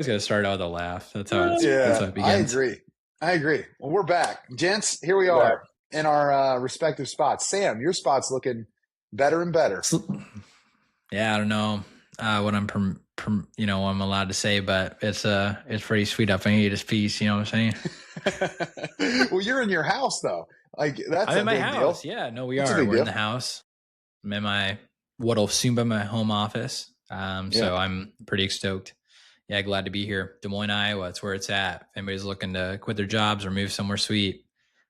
He's got to start out with a laugh. That's how it Yeah, I begins. agree. Well, we're back. Gents, here we are in our respective spots. Sam, your spot's looking better and better. Yeah, I don't know what I'm I'm allowed to say, but it's pretty sweet up in here, this piece. You know what I'm saying? Well, you're in your house though. Like that's I'm in my big house. deal. Yeah, no, we That's a are. big We're deal. in the house. I'm in my what'll soon be my home office. So I'm pretty stoked. Yeah, glad to be here. Des Moines, Iowa. It's where it's at. If anybody's looking to quit their jobs or move somewhere sweet,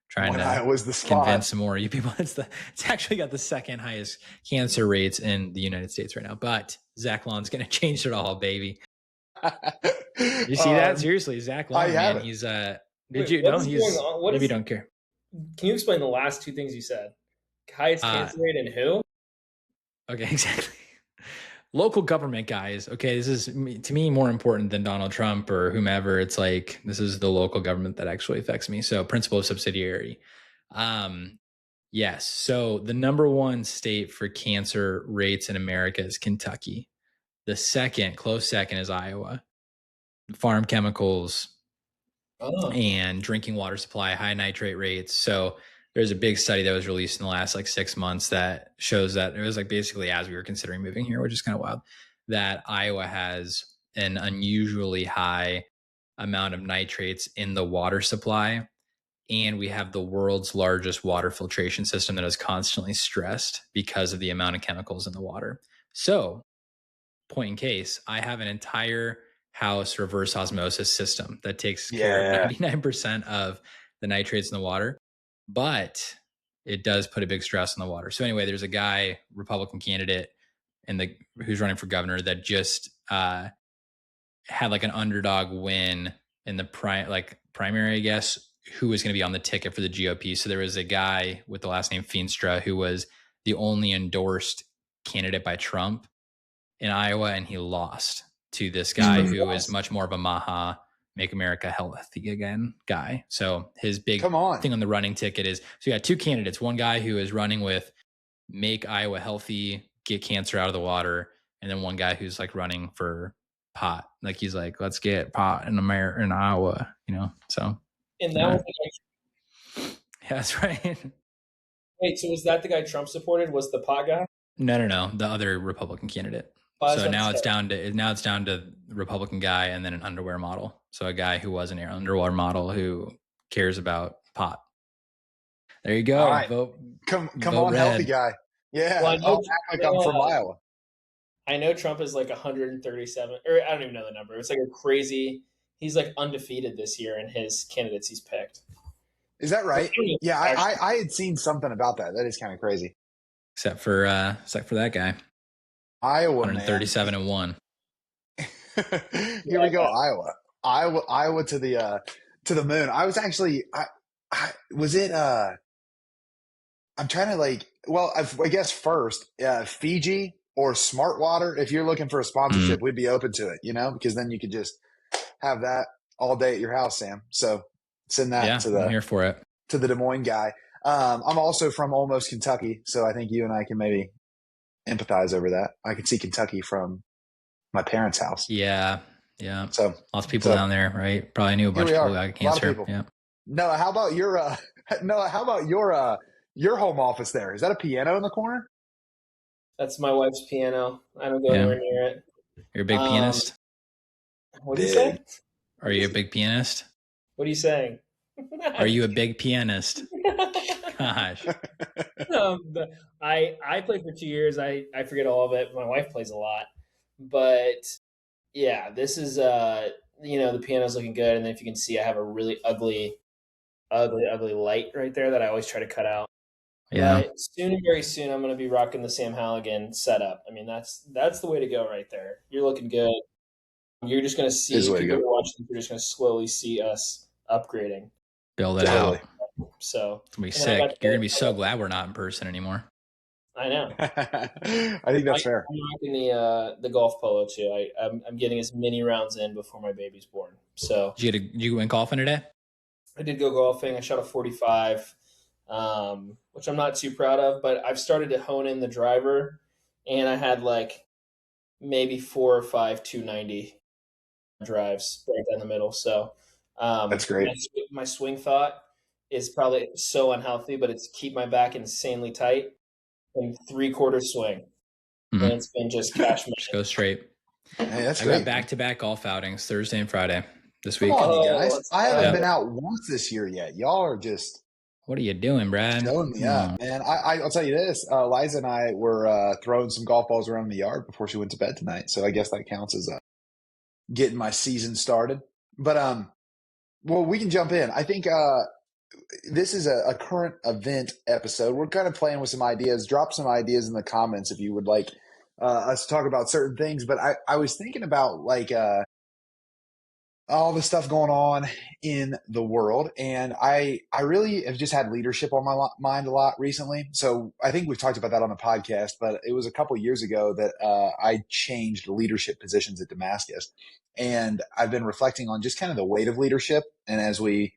trying to convince some more of you people. It's actually got the second highest cancer rates in the United States right now. But Zach Lawn's going to change it all, baby. You see that? Seriously, Zach Lawn, man. He's did you know he's maybe don't care. Can you explain the last two things you said? Highest cancer rate and who? Okay, exactly. Local government guys. Okay, this is to me more important than Donald Trump or whomever. It's like this is the local government that actually affects me. So principle of subsidiarity. Yes. So the number one state for cancer rates in America is Kentucky. The second, close second, is Iowa. Farm chemicals and drinking water supply, high nitrate rates. So there's a big study that was released in the last 6 months that shows that it was basically as we were considering moving here, which is kind of wild, that Iowa has an unusually high amount of nitrates in the water supply. And we have the world's largest water filtration system that is constantly stressed because of the amount of chemicals in the water. So, point in case, I have an entire house reverse osmosis system that takes care of 99% of the nitrates in the water, but it does put a big stress on the water. So anyway, there's a guy, Republican candidate, who's running for governor that just had an underdog win in the primary, I guess, who was going to be on the ticket for the GOP. So there was a guy with the last name Feenstra who was the only endorsed candidate by Trump in Iowa, and he lost to this guy who is much more of a Maha, make America healthy again guy. So his big thing on the running ticket is, so you got two candidates, one guy who is running with make Iowa healthy, get cancer out of the water, and then one guy who's running for pot. He's let's get pot in Iowa, so. And that was yeah, that's right. Wait, so was that the guy Trump supported? Was the pot guy? No, the other Republican candidate. So now it's down to the Republican guy and then an underwear model. So a guy who was an underwear model who cares about pot. There you go. All right. Vote. Come on, red. Healthy guy. Yeah. Well, I'm from Iowa. I know Trump is 137, or I don't even know the number. It's a crazy. He's undefeated this year in his candidates he's picked. Is that right? Yeah, I had seen something about that. That is kind of crazy. Except for that guy. Iowa, 137-1. Here we go, Iowa to the moon. I was actually, was it? I'm trying to I guess first, Fiji or Smart Water. If you're looking for a sponsorship, we'd be open to it, because then you could just have that all day at your house, Sam. So send that I'm here for it. To the Des Moines guy. I'm also from almost Kentucky, so I think you and I can maybe empathize over that. I can see Kentucky from my parents' house. Yeah. So lots of people down there, right? Probably knew a bunch of people got cancer. Yeah. Noah, how about your home office there? Is that a piano in the corner? That's my wife's piano. I don't go anywhere near it. You're a big pianist? What do you say? Are you a big pianist? What are you saying? Are you a big pianist? Gosh. I played for 2 years. I forget all of it. My wife plays a lot. But yeah, this is the piano's looking good. And then if you can see, I have a really ugly light right there that I always try to cut out. Yeah. But very soon, I'm going to be rocking the Sam Halligan setup. I mean, that's the way to go right there. You're looking good. You're just going to see, if you're watching, you're just going to slowly see us upgrading. Build it out. So it's going to be sick. You're going to be so glad we're not in person anymore. I know. I think that's fair. I'm rocking the golf polo too. I'm getting as many rounds in before my baby's born. So did you went golfing today? I did go golfing. I shot a 45, which I'm not too proud of, but I've started to hone in the driver, and I had maybe 4 or 5 290 drives right down the middle. So That's great. my swing thought is probably so unhealthy, but it's keep my back insanely tight and 3/4 swing. Mhm. And it's been just cash money. Just go straight. Hey, that's I great. got back-to-back golf outings Thursday and Friday this week. Come on, you Oh, guys. let's I haven't go. been out once this year yet. Y'all are just What are you doing, Brad? showing me up, man. I'll tell you this. Liza and I were throwing some golf balls around the yard before she went to bed tonight. So I guess that counts as getting my season started. But well, we can jump in. I think this is a current event episode. We're kind of playing with some ideas. Drop some ideas in the comments if you would like us to talk about certain things. But I was thinking about like all the stuff going on in the world, and I really have just had leadership on my mind a lot recently. So I think we've talked about that on the podcast, but it was a couple years ago that I changed leadership positions at Damascus, and I've been reflecting on just kind of the weight of leadership. And as we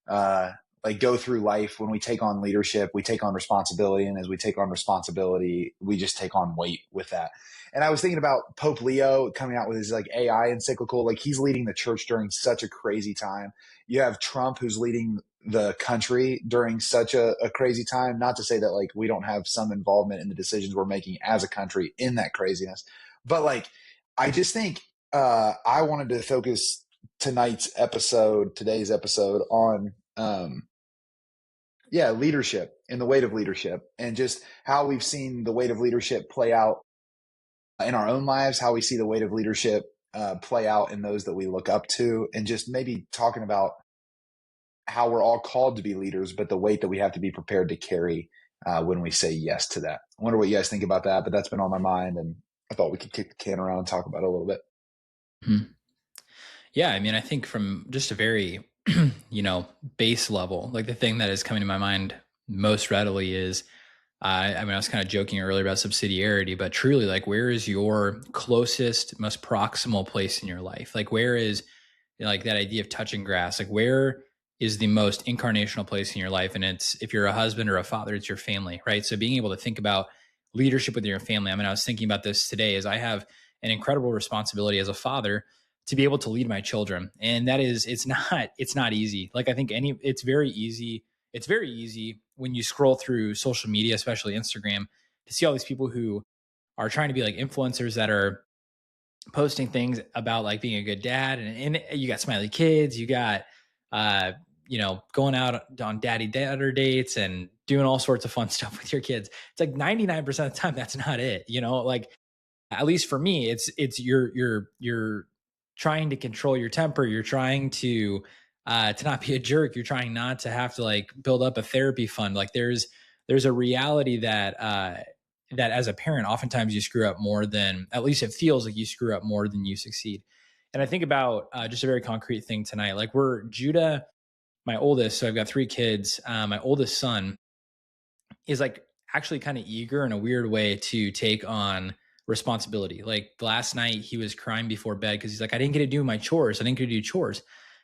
like go through life, when we take on leadership, we take on responsibility, and as we take on responsibility, we just take on weight with that. And I was thinking about Pope Leo coming out with his like AI encyclical. Like he's leading the church during such a crazy time. You have Trump who's leading the country during such a crazy time. Not to say that like we don't have some involvement in the decisions we're making as a country in that craziness, but like I just think I wanted to focus today's episode on leadership and the weight of leadership, and just how we've seen the weight of leadership play out in our own lives, how we see the weight of leadership play out in those that we look up to, and just maybe talking about how we're all called to be leaders, but the weight that we have to be prepared to carry when we say yes to that. I wonder what you guys think about that, but that's been on my mind, and I thought we could kick the can around and talk about it a little bit. Yeah, I mean, I think from just a very, base level, like the thing that is coming to my mind most readily is, I was kind of joking earlier about subsidiarity, but truly, like, where is your closest, most proximal place in your life? Like, where is like that idea of touching grass? Like, where is the most incarnational place in your life? And it's, if you're a husband or a father, it's your family, right? So being able to think about leadership with your family. I mean, I was thinking about this today as I have an incredible responsibility as a father to be able to lead my children. And that is, it's not easy. Like, I think it's very easy when you scroll through social media, especially Instagram, to see all these people who are trying to be like influencers that are posting things about like being a good dad. And you got smiley kids, you got, going out on daddy-daughter dates and doing all sorts of fun stuff with your kids. It's like 99% of the time, that's not it. Like, at least for me, it's you're trying to control your temper. You're trying to not be a jerk. You're trying not to have to like build up a therapy fund. Like there's a reality that that as a parent, oftentimes you screw up more than, at least it feels like you screw up more than you succeed. And I think about just a very concrete thing tonight. Like Judah, my oldest, so I've got 3 kids. My oldest son is like actually kind of eager in a weird way to take on responsibility. Like last night he was crying before bed because he's like, I didn't get to do my chores. I didn't get to do chores.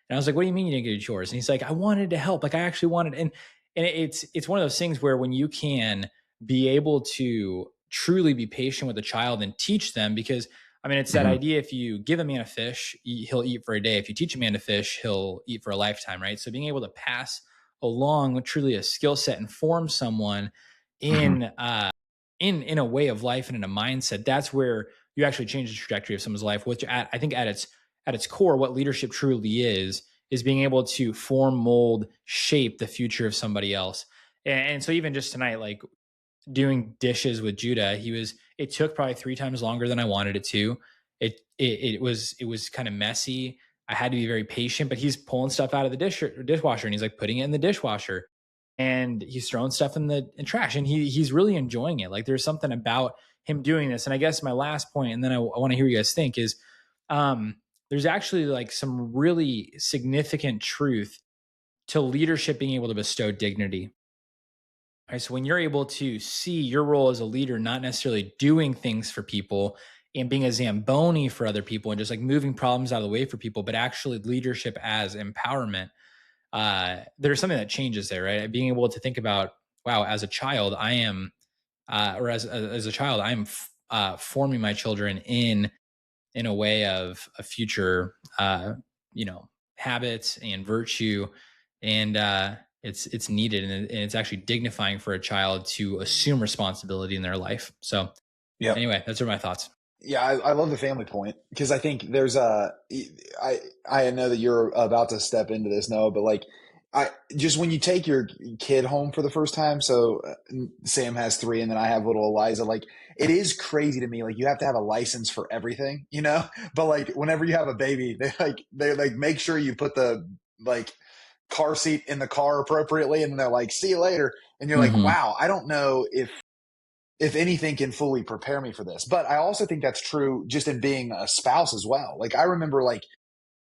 And I was like, what do you mean you didn't get to do chores? And he's like, I wanted to help. Like I actually wanted. And it's one of those things where when you can be able to truly be patient with a child and teach them, because I mean, it's that idea, if you give a man a fish, he'll eat for a day. If you teach a man to fish, he'll eat for a lifetime, right? So being able to pass along truly a skill set and form someone in a way of life and in a mindset, that's where you actually change the trajectory of someone's life. Which I think at its core, what leadership truly is being able to form, mold, shape the future of somebody else. And so even just tonight, like doing dishes with Judah, it took probably 3 times longer than I wanted it to. It was kind of messy. I had to be very patient, but he's pulling stuff out of the dishwasher and he's like putting it in the dishwasher and he's throwing stuff in the trash and he's really enjoying it. Like there's something about him doing this. And I guess my last point, and then I want to hear what you guys think, is there's actually like some really significant truth to leadership being able to bestow dignity. Right, so when you're able to see your role as a leader, not necessarily doing things for people and being a Zamboni for other people and just like moving problems out of the way for people, but actually leadership as empowerment, there's something that changes there, right? Being able to think about, wow, as a child, I am, or as a child, I'm forming my children in in a way of a future, habits and virtue. And it's needed, and it's actually dignifying for a child to assume responsibility in their life. So anyway, those are my thoughts. Yeah, I love the family point, because I think there's I know that you're about to step into this, Noah, but like, just when you take your kid home for the first time, so Sam has 3 and then I have little Eliza, like, it is crazy to me. Like, you have to have a license for everything, but like, whenever you have a baby, they make sure you put the like car seat in the car appropriately, and then they're like, see you later. And you're like, wow, I don't know if anything can fully prepare me for this. But I also think that's true just in being a spouse as well. Like, I remember, like,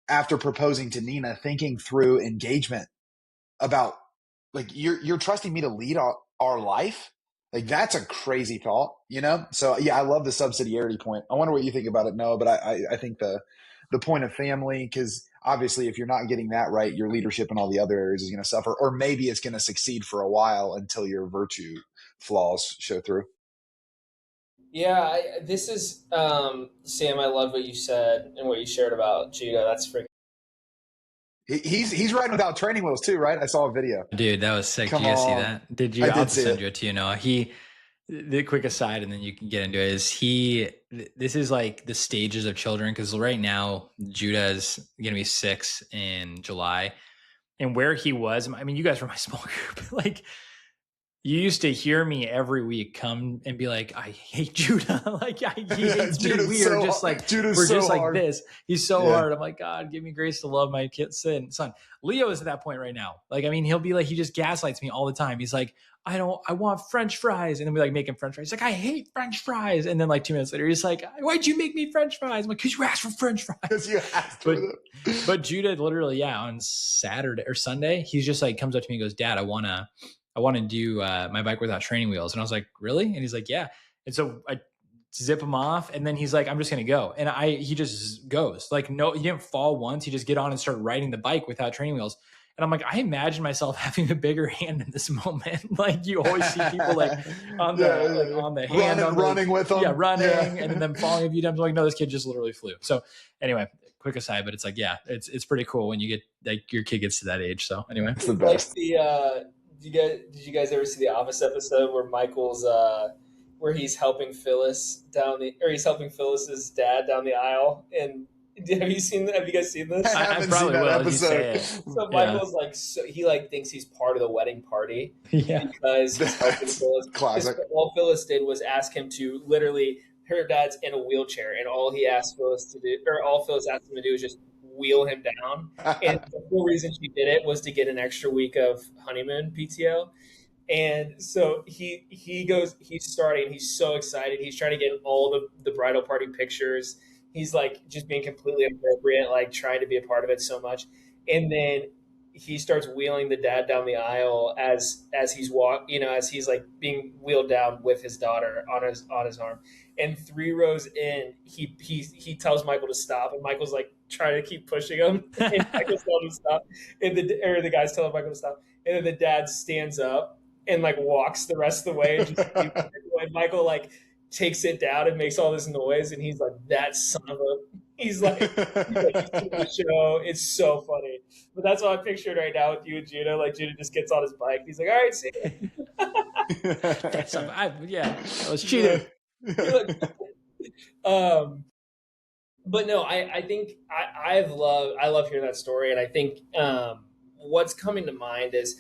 after proposing to Nina, thinking through engagement about, like, you're trusting me to lead our life. Like, that's a crazy thought, So yeah, I love the subsidiarity point. I wonder what you think about it, Noah, but I think the point of family, because obviously if you're not getting that right, your leadership in all the other areas is going to suffer, or maybe it's going to succeed for a while until your virtue flaws show through. Yeah, this is Sam. I love what you said and what you shared about Judah. That's freaking. He's riding without training wheels too, right? I saw a video. Dude, that was sick. Did you guys see that? Did you? I'll send you it to you, Noah. The quick aside, and then you can get into it, is this is like the stages of children, because right now Judah is going to be 6 in July, and where he was, I mean, you guys were my small group. Like, you used to hear me every week come and be like, I hate Judah. Like, he hates me. We are just like, Judah's we're just like this. He's so hard. I'm like, God, give me grace to love my son. Leo is at that point right now. Like, I mean, he'll be like, he just gaslights me all the time. He's like, I want French fries. And then we like make him French fries. He's like, I hate French fries. And then like 2 minutes later, he's like, why'd you make me French fries? I'm like, because you asked for French fries. Because you asked for them. But Judah literally, on Saturday or Sunday, he's just like, comes up to me and goes, Dad, I want to do my bike without training wheels. And I was like, really? And he's like, yeah. And so I zip him off, and then he's like, I'm just going to go. And he just goes. Like, no, he didn't fall once. He just get on and start riding the bike without training wheels. And I'm like, I imagine myself having a bigger hand in this moment. Like, you always see people like on the hand, running with them. Yeah, running, and then them falling a few times. I'm like, no, this kid just literally flew. So anyway, quick aside, but it's like, it's pretty cool when you get like your kid gets to that age. So anyway, it's the best. Like did you guys ever see the Office episode where Michael's where he's helping Phyllis's dad down the aisle? And have you seen that? Have you guys seen this? I probably will. Episode. So Michael's like, he like thinks he's part of the wedding party because he's helping Phyllis. Classic. All Phyllis did was ask him to literally, her dad's in a wheelchair, and all Phyllis asked him to do is just wheel him down. And the whole reason she did it was to get an extra week of honeymoon PTO. And so he's starting, he's so excited. He's trying to get all the bridal party pictures. He's like just being completely appropriate, like trying to be a part of it so much. And then he starts wheeling the dad down the aisle as he's as he's like being wheeled down with his daughter on his arm. And 3 rows in, he tells Michael to stop, and Michael's like trying to keep pushing him, and Michael's telling him to stop, and the guy's telling Michael to stop, and then the dad stands up and like walks the rest of the way, and just and Michael like takes it down and makes all this noise, and he's like, that son of a. He's like the show. It's so funny. But that's what I pictured right now with you and Judah. Like, Judah just gets on his bike. He's like, all right, see you. I was cheating. But no, I think I love hearing that story. And I think what's coming to mind is,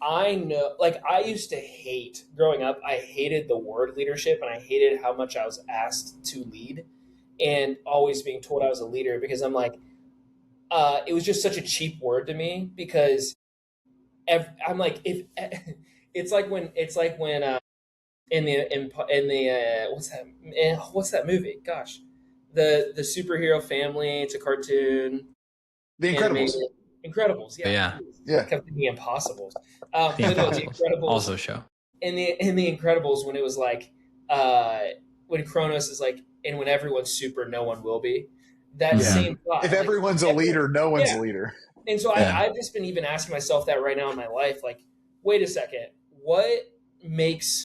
I know, like, I used to hate growing up. I hated the word leadership, and I hated how much I was asked to lead and always being told I was a leader, because I'm like, it was just such a cheap word to me, because I'm like, if it's like when in the what's that movie? Gosh, the superhero family. It's a cartoon. The Incredibles. Incredibles. Yeah. I kept thinking Impossibles. The Incredibles also show. In the Incredibles, when it was like when Kronos is like, and when everyone's super, no one will be. That same thought. If everyone's a leader, no one's a leader. And so I've just been even asking myself that right now in my life. Like, wait a second. What makes,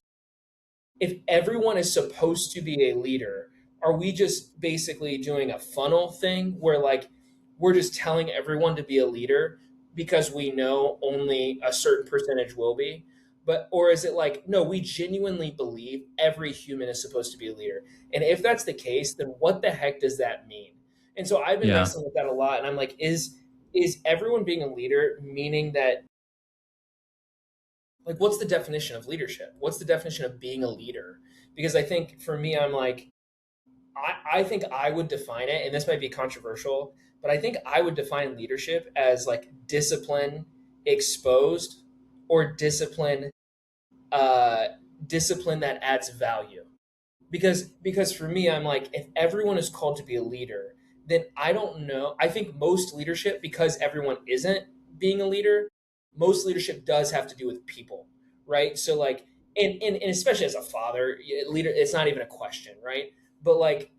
if everyone is supposed to be a leader, are we just basically doing a funnel thing where like we're just telling everyone to be a leader because we know only a certain percentage will be? But or is it like, no, we genuinely believe every human is supposed to be a leader? And if that's the case, then what the heck does that mean? And so I've been Yeah. wrestling with that a lot, and I'm like, is everyone being a leader meaning that, like, what's the definition of leadership? What's the definition of being a leader? Because I think for me, I'm like, I think I would define it, and this might be controversial, but I think I would define leadership as like discipline exposed, or uh, discipline that adds value. Because for me, I'm like, if everyone is called to be a leader, then I don't know. I think most leadership, because everyone isn't being a leader, most leadership does have to do with people, right? So like, and especially as a father, leader, it's not even a question, right? But like,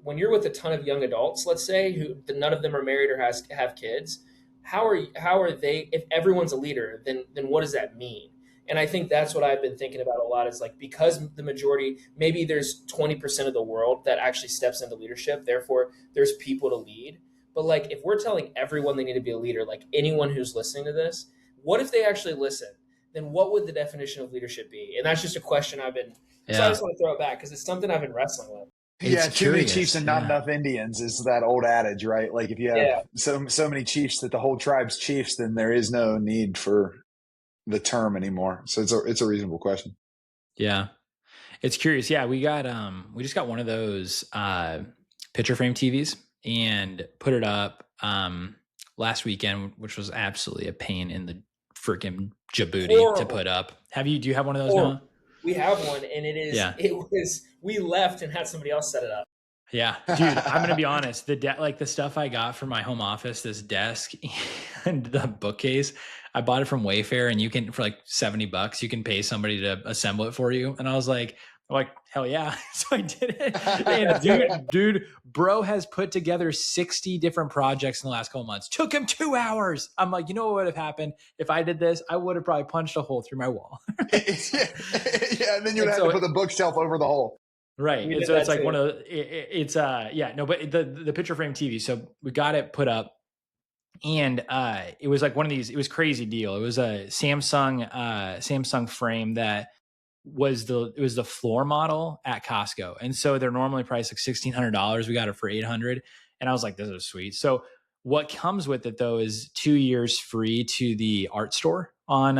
when you're with a ton of young adults, let's say, who none of them are married or have kids, how are they? If everyone's a leader, then what does that mean? And I think that's what I've been thinking about a lot, is like, because the majority, maybe there's 20% of the world that actually steps into leadership, therefore there's people to lead. But like, if we're telling everyone they need to be a leader, like anyone who's listening to this, what if they actually listen? Then what would the definition of leadership be? And that's just a question I've been, so I just want to throw it back because it's something I've been wrestling with. Yeah, It's too many curious. chiefs and not enough Indians is that old adage, right? Like if you have Yeah. so many chiefs that the whole tribe's chiefs, then there is no need for the term anymore. So it's a reasonable question. Yeah. It's curious. Yeah, we just got one of those picture frame TVs and put it up last weekend, which was absolutely a pain in the freaking Djibouti to put up. Do you have one of those, Noah? We have one, and we left and had somebody else set it up. Yeah, dude, I'm gonna be honest. The stuff I got for my home office, this desk and the bookcase, I bought it from Wayfair, and you can, for like $70, you can pay somebody to assemble it for you. And I was like, hell yeah! So I did it. And dude, bro has put together 60 different projects in the last couple months. Took him 2 hours. I'm like, you know what would have happened if I did this? I would have probably punched a hole through my wall. Yeah, and then you would have to put the bookshelf over the hole. Right. And so it's like one of the, but the picture frame TV. So we got it put up, and it was like one of these, it was crazy deal. It was a Samsung frame that was the floor model at Costco. And so they're normally priced like $1,600. We got it for $800. And I was like, this is sweet. So what comes with it though is 2 years free to the art store on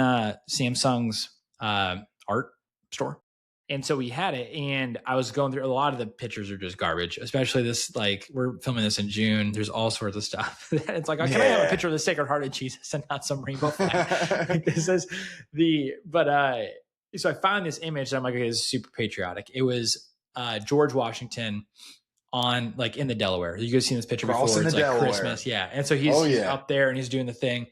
Samsung's art store. And so we had it, and I was going through, a lot of the pictures are just garbage, especially this, like, we're filming this in June. There's all sorts of stuff. It's like, can I have a picture of the Sacred Heart of Jesus and not some rainbow flag? Like, this is so I found this image, and I'm like, okay, this is super patriotic. It was George Washington on, like, in the Delaware. You guys seen this picture before? It's like Delaware. Christmas. Yeah. And so he's up there and he's doing the thing.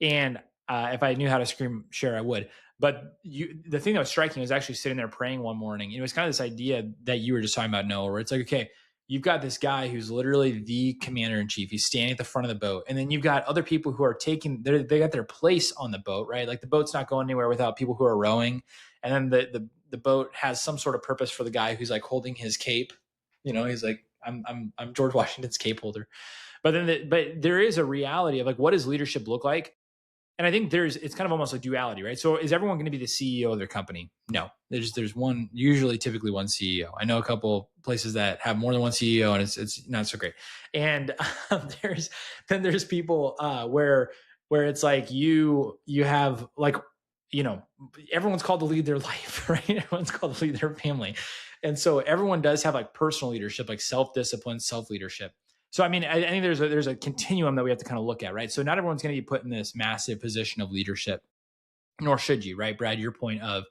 And if I knew how to screen share, I would. But the thing that was striking was actually sitting there praying one morning. And it was kind of this idea that you were just talking about, Noah, where it's like, okay, you've got this guy who's literally the commander in chief. He's standing at the front of the boat. And then you've got other people who are they got their place on the boat, right? Like the boat's not going anywhere without people who are rowing. And then the boat has some sort of purpose for the guy who's like holding his cape. You know, he's like, I'm George Washington's cape holder. But there is a reality of like, what does leadership look like? And I think it's kind of almost a duality, right? So is everyone going to be the CEO of their company? No, there's one, typically one CEO. I know a couple places that have more than one CEO, and it's not so great. And there's people where it's like you have, like, you know, everyone's called to lead their life, right? Everyone's called to lead their family. And so everyone does have like personal leadership, like self-discipline, self-leadership. So, I mean, I think there's a continuum that we have to kind of look at, right? So not everyone's going to be put in this massive position of leadership, nor should you, right? Brad, your point of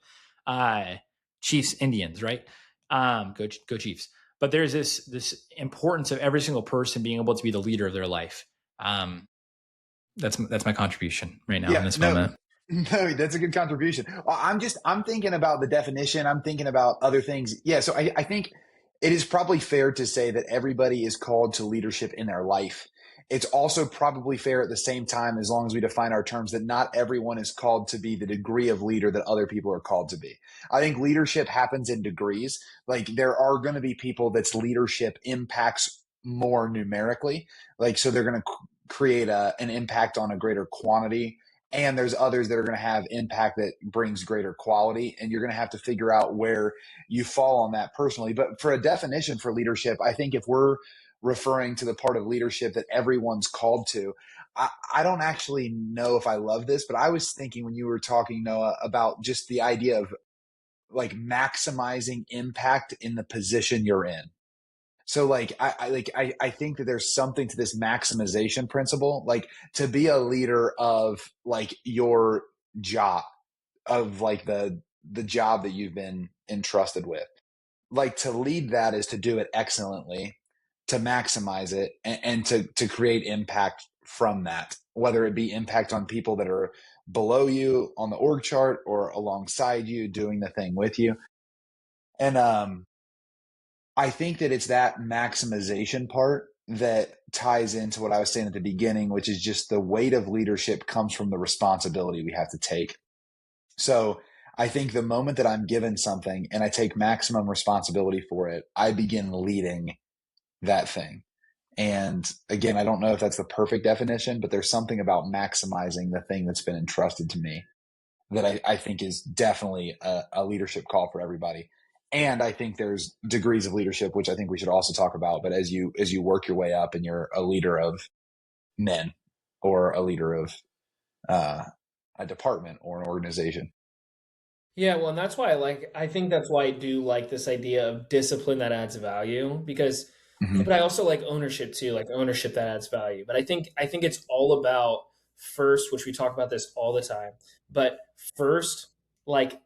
Chiefs, Indians, right? Go Chiefs. But there's this importance of every single person being able to be the leader of their life. That's my contribution right now in this moment. No, that's a good contribution. I'm thinking about the definition. I'm thinking about other things. Yeah. So I think it is probably fair to say that everybody is called to leadership in their life. it's also probably fair at the same time, as long as we define our terms, that not everyone is called to be the degree of leader that other people are called to be. I think leadership happens in degrees. Like there are going to be people that's leadership impacts more numerically. Like, so they're going to create an impact on a greater quantity. And there's others that are going to have impact that brings greater quality. And you're going to have to figure out where you fall on that personally. But for a definition for leadership, I think if we're referring to the part of leadership that everyone's called to, I don't actually know if I love this, but I was thinking when you were talking, Noah, about just the idea of like maximizing impact in the position you're in. So like I think that there's something to this maximization principle, like to be a leader of like your job, of like the job that you've been entrusted with. Like to lead that is to do it excellently, to maximize it, and to create impact from that, whether it be impact on people that are below you on the org chart or alongside you doing the thing with you. And I think that it's that maximization part that ties into what I was saying at the beginning, which is just the weight of leadership comes from the responsibility we have to take. So I think the moment that I'm given something and I take maximum responsibility for it, I begin leading that thing. And again, I don't know if that's the perfect definition, but there's something about maximizing the thing that's been entrusted to me that I think is definitely a leadership call for everybody. And I think there's degrees of leadership, which I think we should also talk about. But as you work your way up and you're a leader of men or a leader of a department or an organization. Yeah, well, and that's why I think that's why I do like this idea of discipline that adds value, because but I also like ownership too, like ownership that adds value. But I think it's all about first, which we talk about this all the time, but first, like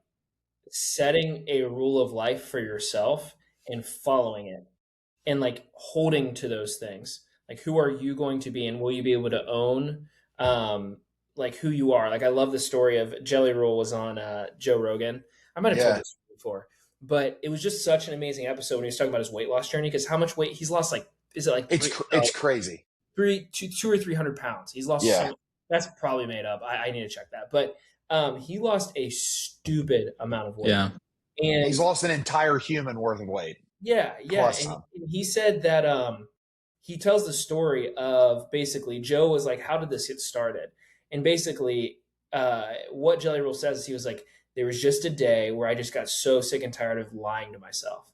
setting a rule of life for yourself and following it and like holding to those things. Like who are you going to be and will you be able to own like who you are? Like I love the story of Jelly Roll was on Joe Rogan. I might have told this before, but it was just such an amazing episode when he was talking about his weight loss journey, because how much weight he's lost, like is it like it's crazy. 200 or 300 pounds. He's lost so much. That's probably made up. I need to check that. But he lost a stupid amount of weight. Yeah. And he's lost an entire human worth of weight. Yeah. And he said that he tells the story of basically Joe was like, how did this get started? And basically what Jelly Roll says is he was like, there was just a day where I just got so sick and tired of lying to myself.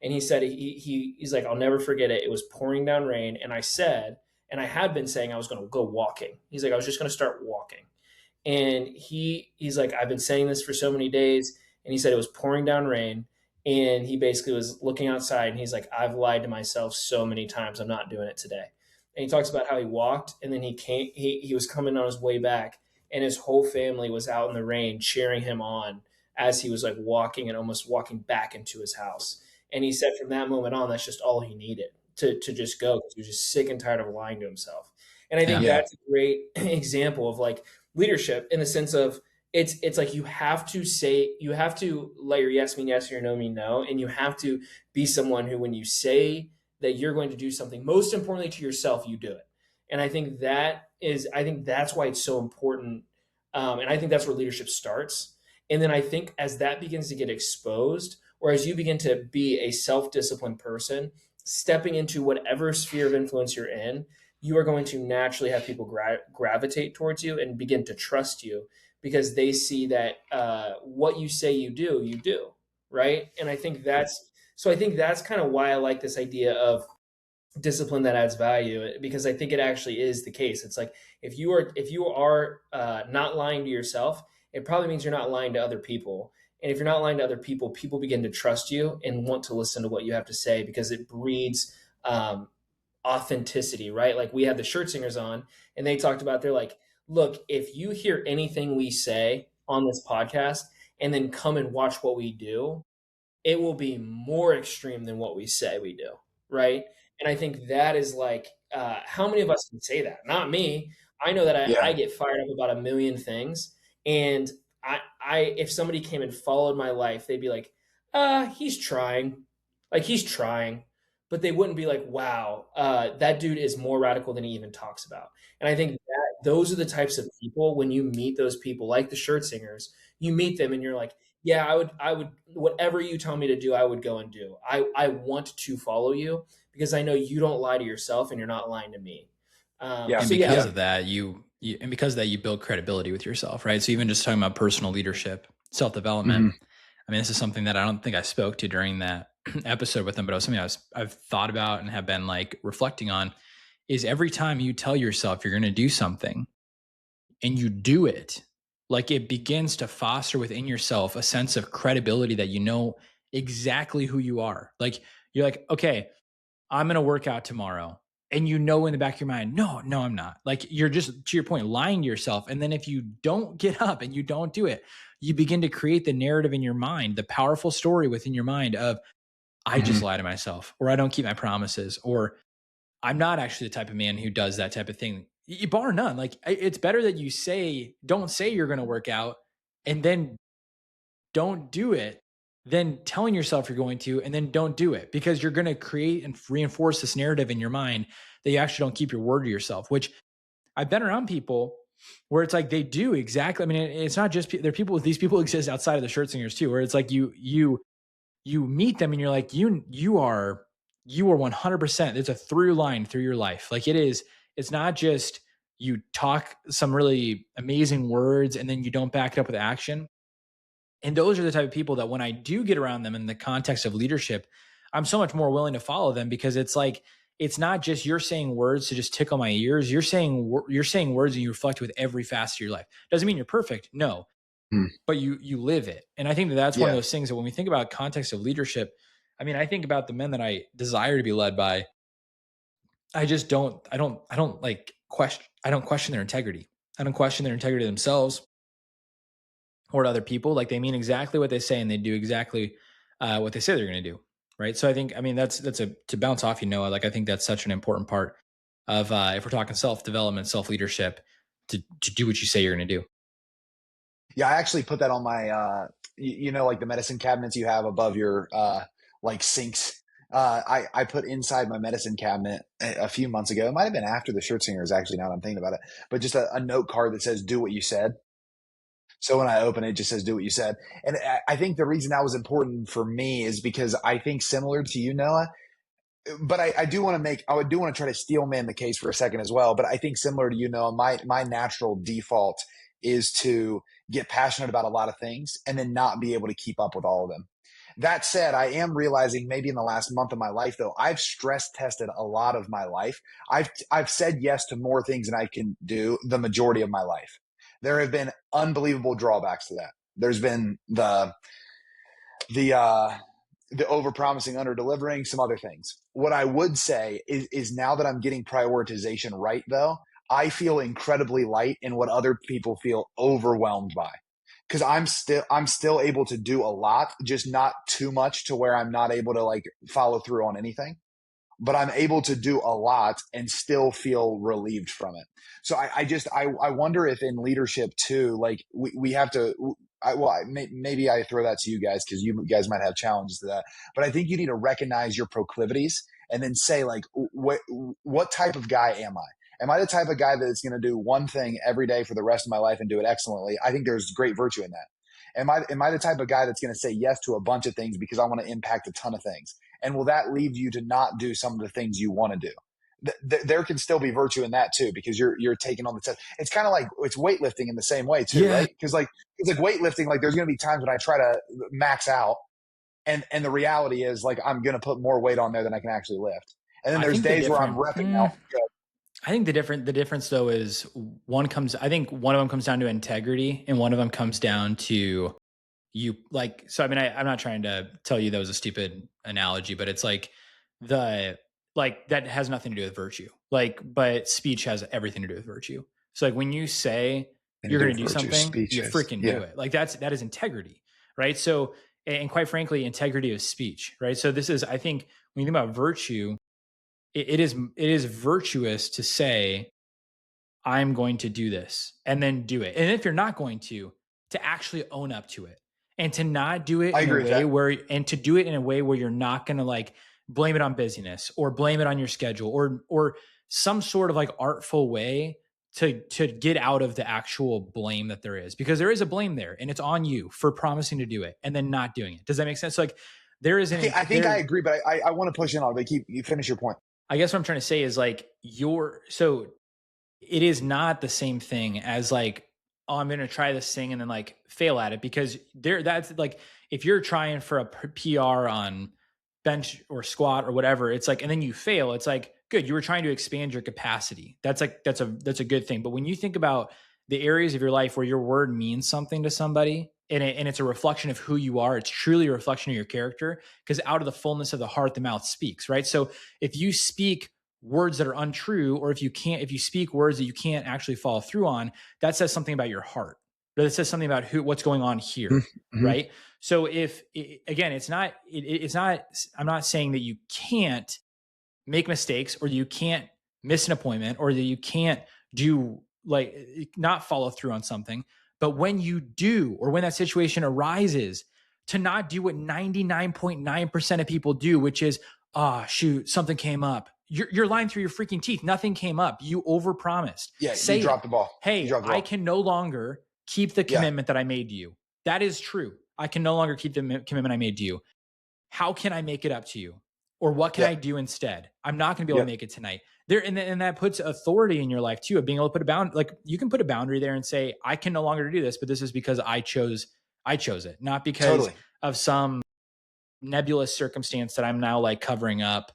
And he said he's like, I'll never forget it. It was pouring down rain. And I said, and I had been saying I was going to go walking. He's like, I was just going to start walking. And he's like, I've been saying this for so many days. And he said it was pouring down rain. And he basically was looking outside and he's like, I've lied to myself so many times. I'm not doing it today. And he talks about how he walked and then he was coming on his way back and his whole family was out in the rain cheering him on as he was like walking and almost walking back into his house. And he said from that moment on, that's just all he needed to just go, because he was just sick and tired of lying to himself. And I think that's a great example of like leadership in the sense of it's like you have to let your yes mean yes or your no mean no. And you have to be someone who, when you say that you're going to do something, most importantly to yourself, you do it. And I think that's why it's so important. And I think that's where leadership starts. And then I think as that begins to get exposed, or as you begin to be a self-disciplined person, stepping into whatever sphere of influence you're in, you are going to naturally have people gravitate towards you and begin to trust you, because they see that what you say you do, right? And I think that's kind of why I like this idea of discipline that adds value, because I think it actually is the case. It's like if you are not lying to yourself, it probably means you're not lying to other people. And if you're not lying to other people, people begin to trust you and want to listen to what you have to say, because it breeds authenticity, right? Like we had the Shirt Singers on and they talked about, they're like, look, if you hear anything we say on this podcast and then come and watch what we do, it will be more extreme than what we say we do, right? And I think that is like, how many of us can say that? Not me. I know that I get fired up about a million things. And I if somebody came and followed my life, they'd be like, he's trying. Like he's trying. but they wouldn't be like, wow, that dude is more radical than he even talks about. And I think that those are the types of people, when you meet those people, like the shirt singers, you meet them and you're like, yeah, I would, whatever you tell me to do, I would go and do. I want to follow you because I know you don't lie to yourself and you're not lying to me. Yeah. And So because of that, you build credibility with yourself, right? So even just talking about personal leadership, self-development, Mhm. I mean, this is something that I don't think I spoke to during that episode with them, but it was something I've thought about and have been like reflecting on, is every time you tell yourself you're going to do something and you do it, like it begins to foster within yourself a sense of credibility that you know exactly who you are. Like you're like, okay, I'm going to work out tomorrow. And you know, in the back of your mind, no, I'm not. Like you're just, to your point, lying to yourself. And then if you don't get up and you don't do it, you begin to create the narrative in your mind, the powerful story within your mind of, I just lie to myself, or I don't keep my promises, or I'm not actually the type of man who does that type of thing. Bar none. Like it's better that you don't say you're going to work out and then don't do it than telling yourself you're going to and then don't do it, because you're going to create and reinforce this narrative in your mind that you actually don't keep your word to yourself. Which I've been around people where it's like they do exactly. I mean, it's not just there are people. These people exist outside of the shirt singers too, where it's like you meet them and you're like you are 100%. It's a through line through your life. Like it's not just you talk some really amazing words and then you don't back it up with action. And those are the type of people that when I do get around them in the context of leadership, I'm so much more willing to follow them, because it's like, it's not just you're saying words to just tickle my ears. You're saying words and you reflect with every facet of your life. Doesn't mean you're perfect. No, but you live it. And I think that's one of those things that when we think about context of leadership, I mean, I think about the men that I desire to be led by. I don't question their integrity. I don't question their integrity themselves or to other people. Like they mean exactly what they say and they do exactly what they say they're going to do. Right. So I think, I mean, that's to bounce off, like I think that's such an important part of if we're talking self-development, self-leadership, to do what you say you're going to do. Yeah. I actually put that on my, like the medicine cabinets you have above your like sinks. I put inside my medicine cabinet a few months ago. It might have been after the shirt singers, actually, now that I'm thinking about it, but just a note card that says, do what you said. So when I open it, it just says, do what you said. And I think the reason that was important for me is because I think similar to you, Noah, but I do want to try to steel man the case for a second as well. But I think similar to you, Noah, my natural default is to get passionate about a lot of things and then not be able to keep up with all of them. That said, I am realizing maybe in the last month of my life, though, I've stress tested a lot of my life. I've said yes to more things than I can do the majority of my life. There have been unbelievable drawbacks to that. There's been the overpromising, under-delivering, some other things. What I would say is now that I'm getting prioritization right, though, I feel incredibly light in what other people feel overwhelmed by. Because I'm still able to do a lot, just not too much to where I'm not able to like follow through on anything. But I'm able to do a lot and still feel relieved from it. So I wonder if in leadership too, like we have to, maybe I throw that to you guys because you guys might have challenges to that, but I think you need to recognize your proclivities and then say like, what type of guy am I? Am I the type of guy that's going to do one thing every day for the rest of my life and do it excellently? I think there's great virtue in that. Am I the type of guy that's going to say yes to a bunch of things because I want to impact a ton of things? And will that lead you to not do some of the things you want to do? There can still be virtue in that too, because you're taking on the test. It's kind of like it's weightlifting in the same way too, right? Because like it's like weightlifting. Like there's going to be times when I try to max out, and the reality is like I'm going to put more weight on there than I can actually lift. And then there's days where I'm repping out. I think the difference though is I think one of them comes down to integrity and one of them comes down to you like, so I mean, I'm not trying to tell you that was a stupid analogy, but it's like that has nothing to do with virtue. Like, but speech has everything to do with virtue. So like when you say you're going to do something, you freaking do it. Like that is integrity, right? So, and quite frankly, integrity of speech, right? So this is, I think when you think about virtue, it is virtuous to say, I'm going to do this and then do it. And if you're not going to actually own up to it and to not do it in a way where, and to do it in a way where you're not going to like blame it on busyness or blame it on your schedule or some sort of like artful way to get out of the actual blame that there is, because there is a blame there and it's on you for promising to do it and then not doing it. Does that make sense? So like there is I think I agree, but I want to push in on it, but you finish your point. I guess what I'm trying to say is like so it is not the same thing as like, oh, I'm going to try this thing and then like fail at it, because that's like, if you're trying for a PR on bench or squat or whatever, it's like, and then you fail, it's like, good, you were trying to expand your capacity. That's a good thing. But when you think about the areas of your life where your word means something to somebody and it's a reflection of who you are, it's truly a reflection of your character, because out of the fullness of the heart, the mouth speaks, right? So if you speak words that are untrue, or if you speak words that you can't actually follow through on, that says something about your heart. That says something about what's going on here, mm-hmm. right? So again, I'm not saying that you can't make mistakes or you can't miss an appointment or that you can't do like not follow through on something. But when you do, or when that situation arises, to not do what 99.9% of people do, which is, shoot, something came up. You're lying through your freaking teeth. Nothing came up. You overpromised. Yeah, you dropped the ball. Hey, I can no longer keep the commitment that I made to you. That is true. I can no longer keep the commitment I made to you. How can I make it up to you? Or what can I do instead? I'm not going to be able to make it tonight. And that puts authority in your life too, of being able to put a boundary. Like you can put a boundary there and say, I can no longer do this, but this is because I chose it, not because of some nebulous circumstance that I'm now like covering up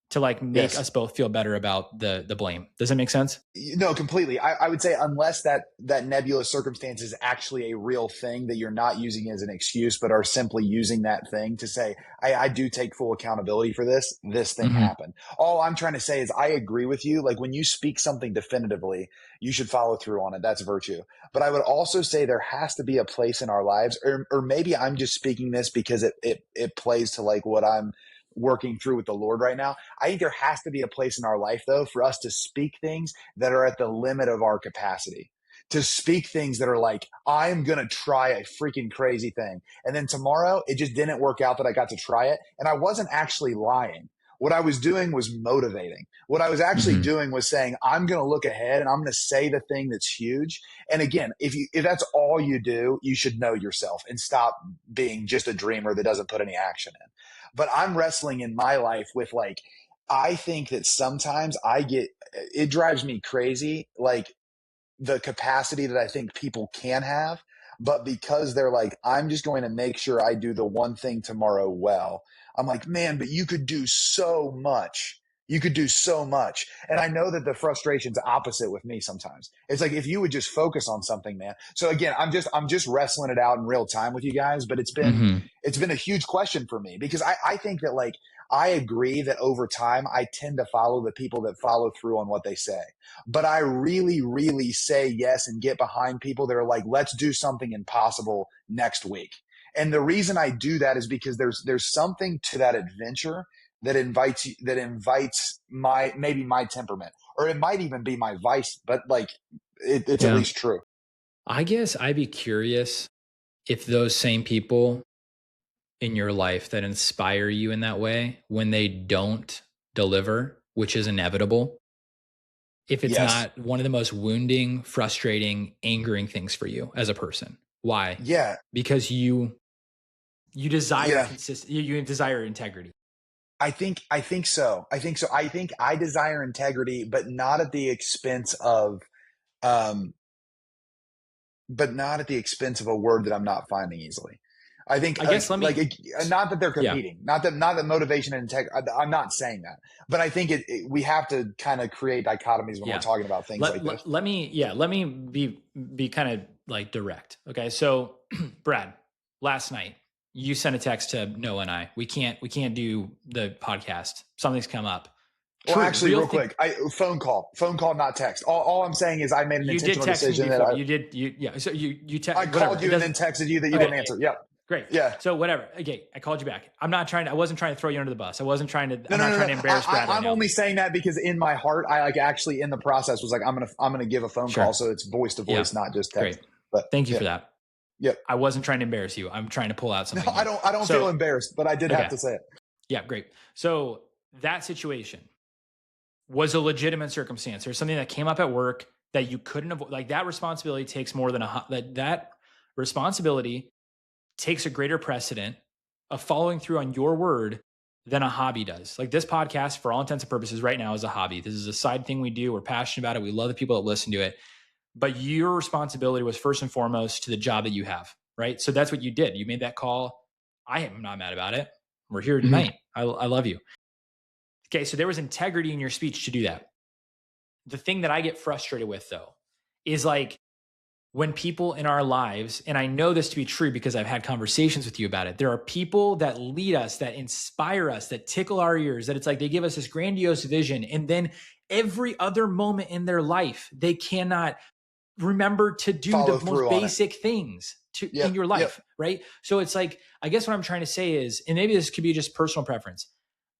to like make us both feel better about the blame. Does that make sense? No, completely. I would say unless that nebulous circumstance is actually a real thing that you're not using as an excuse, but are simply using that thing to say, I do take full accountability for this thing mm-hmm. happened. All I'm trying to say is I agree with you. Like when you speak something definitively, you should follow through on it. That's virtue. But I would also say there has to be a place in our lives, or maybe I'm just speaking this because it plays to like what I'm working through with the Lord right now. I think there has to be a place in our life though for us to speak things that are at the limit of our capacity, to speak things that are like, I'm going to try a freaking crazy thing. And then tomorrow it just didn't work out that I got to try it. And I wasn't actually lying. What I was doing was motivating. What I was actually mm-hmm. doing was saying, I'm going to look ahead and I'm going to say the thing that's huge. And again, if that's all you do, you should know yourself and stop being just a dreamer that doesn't put any action in. But I'm wrestling in my life with like, I think that sometimes it drives me crazy, like the capacity that I think people can have, but because they're like, I'm just going to make sure I do the one thing tomorrow well. I'm like, man, but you could do so much. You could do so much. And I know that the frustration's opposite with me sometimes. It's like, if you would just focus on something, man. So again, I'm just wrestling it out in real time with you guys, but it's been a huge question for me, because I think that like, I agree that over time, I tend to follow the people that follow through on what they say. But I really, really say yes and get behind people that are like, let's do something impossible next week. And the reason I do that is because there's something to that adventure that invites my temperament, or it might even be my vice, but like it's at least true. I guess I'd be curious if those same people in your life that inspire you in that way, when they don't deliver, which is inevitable, if it's not one of the most wounding, frustrating, angering things for you as a person. Why? Yeah. Because you desire you desire integrity. I think so. I think I desire integrity, but not at the expense of a word that I'm not finding easily. I guess not that they're competing, not that motivation and integrity. I'm not saying that, but I think we have to kind of create dichotomies when we're talking about things like this. Let me be kind of like direct. Okay. So Brad, last night, you sent a text to Noah and I. We can't do the podcast. Something's come up. Well, actually, real quick, phone call, not text. All I'm saying is I made an intentional decision that you did. So you I called you and then texted you that you didn't answer. Yeah. Great. Yeah. So whatever. Okay. I called you back. I wasn't trying to throw you under the bus. I wasn't trying to, I'm not trying to embarrass Brad. I'm only saying that because in my heart, I like actually in the process was like, I'm going to give a phone call. So it's voice to voice, not just text. Great. But thank you for that. Yep. I wasn't trying to embarrass you. I'm trying to pull out something. No, I don't feel embarrassed, but I did have to say it. Yeah, great. So that situation was a legitimate circumstance. There's something that came up at work that you couldn't avoid. Like that responsibility takes more than that responsibility takes a greater precedent of following through on your word than a hobby does. Like this podcast, for all intents and purposes, right now is a hobby. This is a side thing we do. We're passionate about it. We love the people that listen to it. But your responsibility was first and foremost to the job that you have, right? So that's what you did. You made that call. I am not mad about it. We're here tonight. I love you. Okay, so there was integrity in your speech to do that. The thing that I get frustrated with, though, is like when people in our lives, and I know this to be true because I've had conversations with you about it, there are people that lead us, that inspire us, that tickle our ears, that it's like they give us this grandiose vision, and then every other moment in their life, they cannot remember to do the most basic things in your life, right? So it's like, I guess what I'm trying to say is, and maybe this could be just personal preference,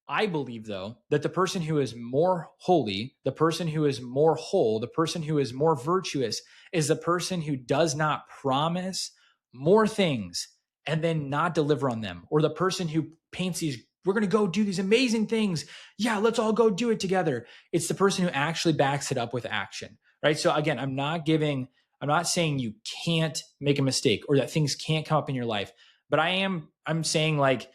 I believe, though, that the person who is more holy, the person who is more whole, the person who is more virtuous is the person who does not promise more things and then not deliver on them, or the person who paints these, we're going to go do these amazing things. Yeah, let's all go do it together. It's the person who actually backs it up with action, right? So again, I'm not saying you can't make a mistake or that things can't come up in your life, but I'm saying like,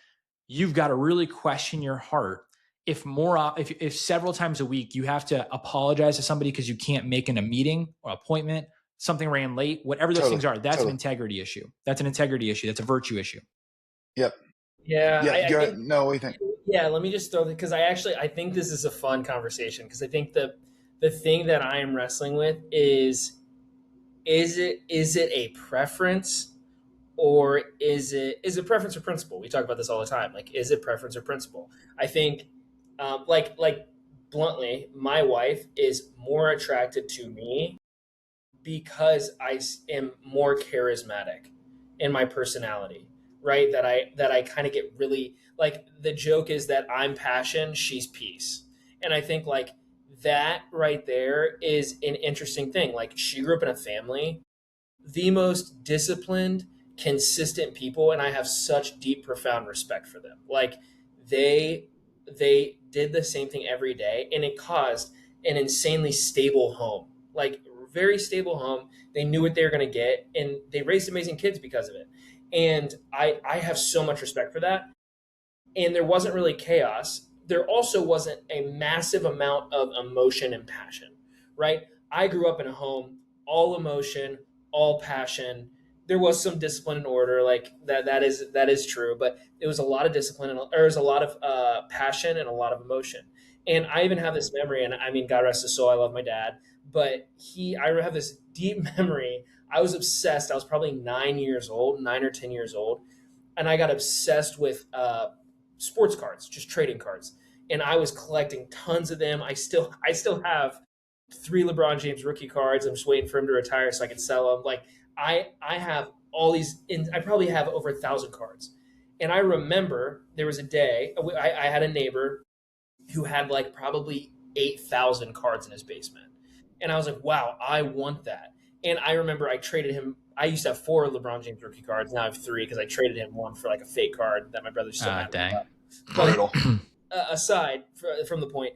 you've got to really question your heart. If several times a week you have to apologize to somebody because you can't make a meeting or appointment, something ran late, whatever those things are, that's an integrity issue. That's an integrity issue. That's a virtue issue. Yep. Yeah. Go ahead. No, what do you think? Yeah, let me just throw because I think this is a fun conversation because I think the thing that I am wrestling with is it a preference? Or is it preference or principle? We talk about this all the time. Like, is it preference or principle? I think, like bluntly, my wife is more attracted to me because I am more charismatic in my personality, right? That I kind of get really like the joke is that I'm passion, she's peace, and I think like that right there is an interesting thing. Like she grew up in a family, the most disciplined, consistent people, and I have such deep, profound respect for them. Like they did the same thing every day, and it caused an insanely stable home, like very stable home. They knew what they were going to get, and they raised amazing kids because of it. And I have so much respect for that. And there wasn't really chaos. There also wasn't a massive amount of emotion and passion, right? I grew up in a home, all emotion, all passion. There was some discipline and order, like that is true, but it was a lot of discipline and there was a lot of passion and a lot of emotion. And I even have this memory, and I mean, God rest his soul, I love my dad, but I have this deep memory. I was obsessed. I was probably 9 or 10 years old, and I got obsessed with sports cards, just trading cards, and I was collecting tons of them. I still have 3 LeBron James rookie cards. I'm just waiting for him to retire so I can sell them. Like I have all these, I probably have over 1,000 cards. And I remember there was a day I had a neighbor who had like probably 8,000 cards in his basement. And I was like, wow, I want that. And I remember I traded him. I used to have 4 LeBron James rookie cards. Now I have 3 because I traded him one for like a fake card that my brother still had. Dang. But aside from the point,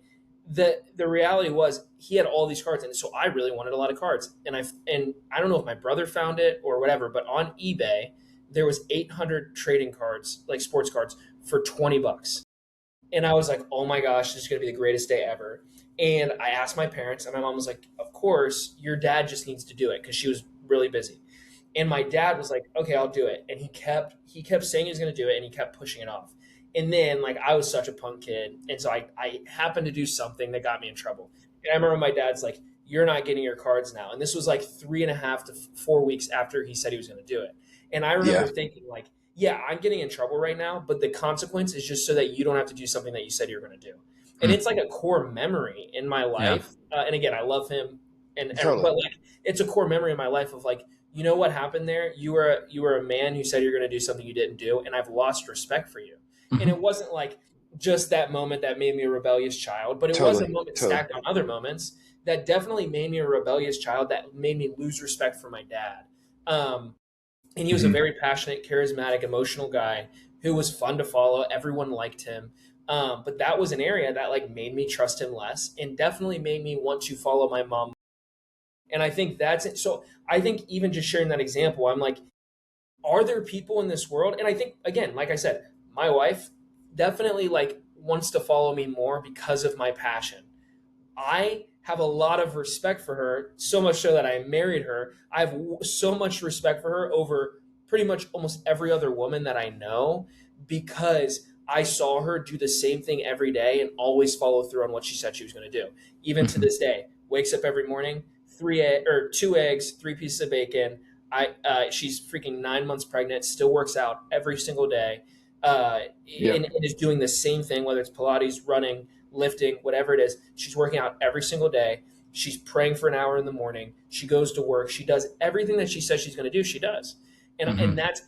the reality was he had all these cards, and so I really wanted a lot of cards. And I don't know if my brother found it or whatever, but on eBay there was 800 trading cards, like sports cards, for $20. And I was like, oh my gosh, this is going to be the greatest day ever. And I asked my parents, and my mom was like, of course, your dad just needs to do it, because she was really busy. And my dad was like, okay, I'll do it. And he kept saying he was going to do it, and he kept pushing it off. And then like I was such a punk kid. And so I happened to do something that got me in trouble. And I remember my dad's like, you're not getting your cards now. And this was like 3.5 to 4 weeks after he said he was going to do it. And I remember thinking like, yeah, I'm getting in trouble right now, but the consequence is just so that you don't have to do something that you said you're going to do. And it's like a core memory in my life. Yeah. And again, I love him, but like it's a core memory in my life of like, you know what happened there? You were a man who said you're going to do something you didn't do, and I've lost respect for you. Mm-hmm. And it wasn't like just that moment that made me a rebellious child, but it was a moment stacked on other moments that definitely made me a rebellious child, that made me lose respect for my dad. And he was a very passionate, charismatic, emotional guy who was fun to follow. Everyone liked him. But that was an area that like made me trust him less and definitely made me want to follow my mom. And I think that's it. So I think even just sharing that example, I'm like, are there people in this world? And I think, again, like I said, my wife definitely like wants to follow me more because of my passion. I have a lot of respect for her, so much so that I married her. I have so much respect for her over pretty much almost every other woman that I know because I saw her do the same thing every day and always follow through on what she said she was going to do. Even to this day, wakes up every morning, 2 eggs, 3 pieces of bacon. She's freaking 9 months pregnant, still works out every single day, and is doing the same thing, whether it's Pilates, running, lifting, whatever it is. She's working out every single day. She's praying for an hour in the morning. She goes to work. She does everything that she says she's going to do. She does. And that's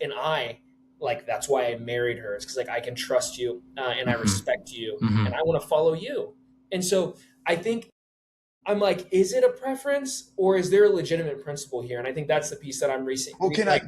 why I married her. It's because like I can trust you and I respect you and I want to follow you. And so I think I'm like, is it a preference or is there a legitimate principle here? And I think that's the piece that I'm researching. Well, can I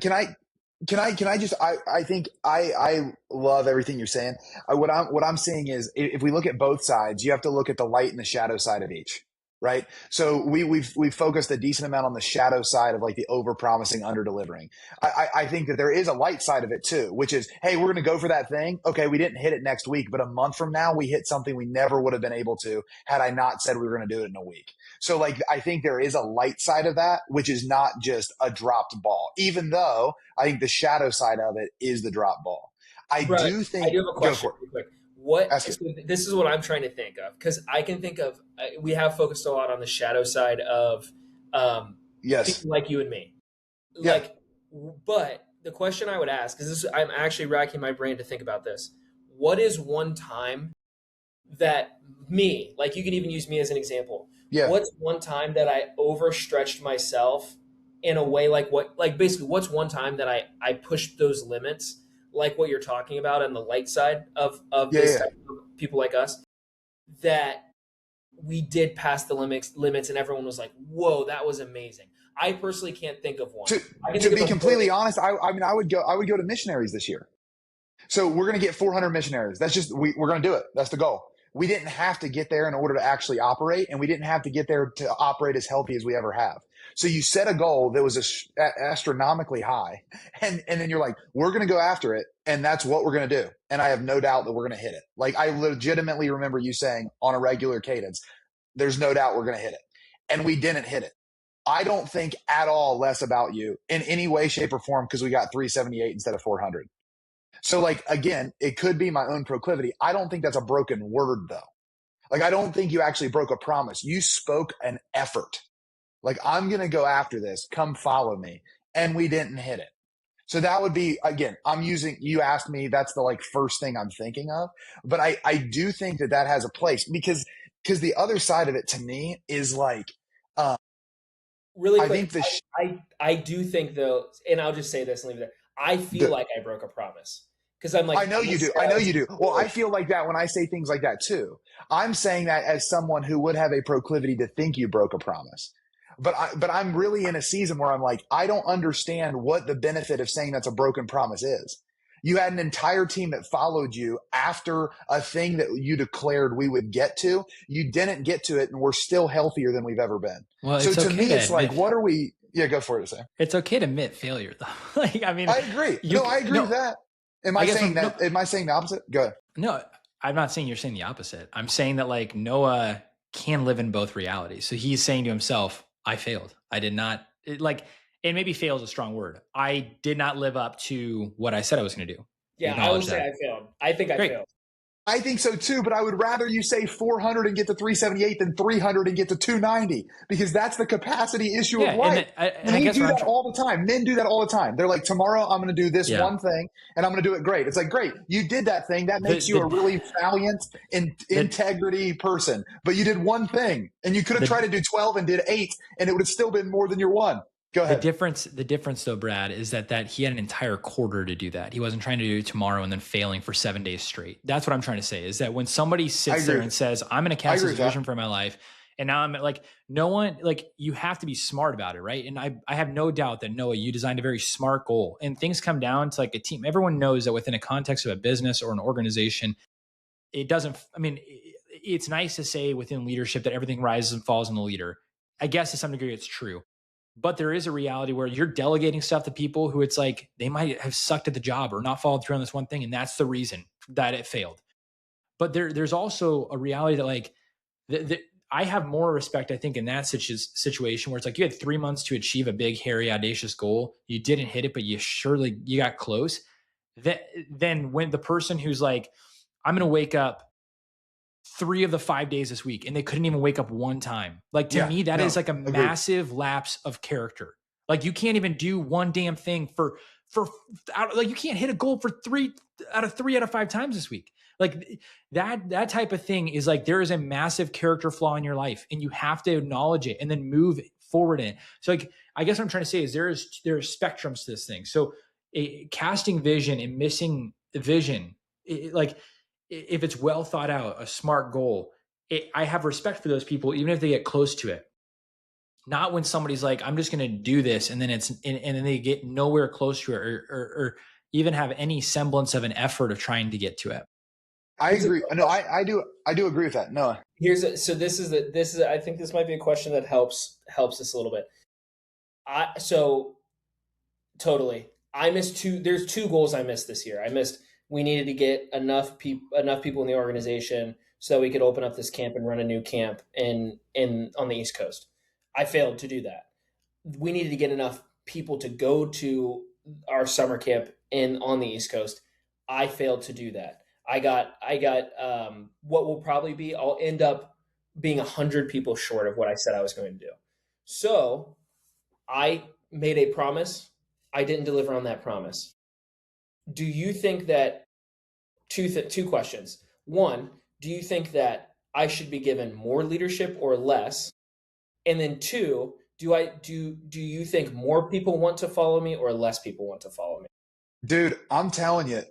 just, I think I love everything you're saying. What I'm saying is if we look at both sides, you have to look at the light and the shadow side of each, right? So we've focused a decent amount on the shadow side of like the over promising, under delivering. I think that there is a light side of it too, which is, hey, we're going to go for that thing. Okay. We didn't hit it next week, but a month from now we hit something we never would have been able to had I not said we were going to do it in a week. So like, I think there is a light side of that, which is not just a dropped ball, even though I think the shadow side of it is the drop ball. I do have a question real quick. This is what I'm trying to think of, because I can think of, we have focused a lot on the shadow side of people like you and me. But the question I would ask is I'm actually racking my brain to think about this. What is one time that like you can even use me as an example. Yeah. What's one time that I overstretched myself in a way basically what's one time that I pushed those limits, like what you're talking about on the light side of this type of people like us, that we did pass the limits and everyone was like, whoa, that was amazing. I personally can't think of one. To be completely honest, I would go to missionaries this year. So we're going to get 400 missionaries. That's just, we're going to do it. That's the goal. We didn't have to get there in order to actually operate, and we didn't have to get there to operate as healthy as we ever have. So you set a goal that was astronomically high, and then you're like, we're going to go after it, and that's what we're going to do. And I have no doubt that we're going to hit it. Like, I legitimately remember you saying on a regular cadence, there's no doubt we're going to hit it. And we didn't hit it. I don't think at all less about you in any way, shape, or form because we got 378 instead of 400. So like, again, it could be my own proclivity. I don't think that's a broken word though. Like, I don't think you actually broke a promise. You spoke an effort. Like, I'm going to go after this. Come follow me. And we didn't hit it. So that would be, again, you asked me, that's the like first thing I'm thinking of. But I do think that has a place because the other side of it to me is like, really quick, I do think though, and I'll just say this and leave it there. I feel like I broke a promise. Because I'm like, I know you do. Well, I feel like that when I say things like that too. I'm saying that as someone who would have a proclivity to think you broke a promise. But I'm really in a season where I'm like, I don't understand what the benefit of saying that's a broken promise is. You had an entire team that followed you after a thing that you declared we would get to. You didn't get to it, and we're still healthier than we've ever been. Well, so to me, it's like, what are we? Yeah, go for it, Sam. It's okay to admit failure, though. Like, I mean, I agree. I agree with that. Am I saying that? Am I saying the opposite? Go ahead. No, I'm not saying you're saying the opposite. I'm saying that like Noah can live in both realities. So he's saying to himself, I failed. I did not and maybe fail is a strong word. I did not live up to what I said I was going to do. Yeah, I would say I failed. I think I failed. I think so too, but I would rather you say 400 and get to 378 than 300 and get to 290 because that's the capacity issue of life. And we do that all the time. Men do that all the time. They're like, tomorrow I'm going to do this one thing and I'm going to do it great. It's like, great, you did that thing. That makes you a really valiant, integrity person. But you did one thing and you could have tried to do 12 and did 8 and it would have still been more than your one. Go ahead. The difference though, Brad, is that he had an entire quarter to do that. He wasn't trying to do it tomorrow and then failing for 7 days straight. That's what I'm trying to say is that when somebody sits there and says, I'm going to cast this vision for my life. And now I'm like, no one, like you have to be smart about it. Right. And I have no doubt that Noah, you designed a very smart goal and things come down to like a team. Everyone knows that within a context of a business or an organization, it doesn't, I mean, it's nice to say within leadership that everything rises and falls on the leader. I guess to some degree it's true. But there is a reality where you're delegating stuff to people who it's like they might have sucked at the job or not followed through on this one thing. And that's the reason that it failed. But there's also a reality that like I have more respect, I think, in that situation where it's like you had 3 months to achieve a big, hairy, audacious goal. You didn't hit it, but you got close. Then when the person who's like, I'm going to wake up 3 of the 5 days this week, and they couldn't even wake up one time. Like to me, that is like a massive lapse of character. Like you can't even do one damn thing for like you can't hit a goal for 3 out of 5 times this week. Like that type of thing is like there is a massive character flaw in your life, and you have to acknowledge it and then move forward in it. So like I guess what I'm trying to say is there are spectrums to this thing. So casting vision and missing vision, like if it's well thought out, a smart goal, I have respect for those people, even if they get close to it. Not when somebody's like, I'm just going to do this, and then and then they get nowhere close to it, or even have any semblance of an effort of trying to get to it. I agree. No, I do agree with that. No. I think this might be a question that helps us a little bit. Totally. There's 2 goals I missed this year. We needed to get enough people in the organization so we could open up this camp and run a new camp on the East Coast. I failed to do that. We needed to get enough people to go to our summer camp on the East Coast. I failed to do that. I got what will probably be, I'll end up being 100 people short of what I said I was going to do. So I made a promise. I didn't deliver on that promise. Do you think that two questions? One, do you think that I should be given more leadership or less? And then 2, do you think more people want to follow me or less people want to follow me? Dude, I'm telling you,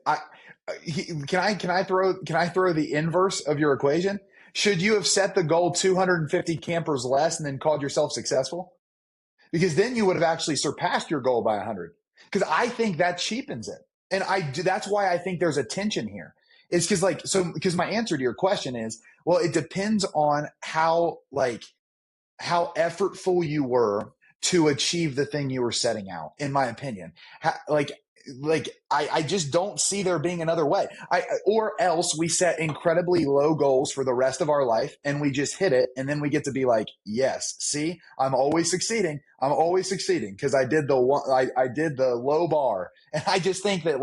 can I throw the inverse of your equation? Should you have set the goal 250 campers less and then called yourself successful? Because then you would have actually surpassed your goal by 100. Because I think that cheapens it. And that's why I think there's a tension here. It's because my answer to your question is, well, it depends on how effortful you were to achieve the thing you were setting out, in my opinion. I just don't see there being another way. Or else we set incredibly low goals for the rest of our life and we just hit it. And then we get to be like, yes, see, I'm always succeeding because I did the low bar. And I just think that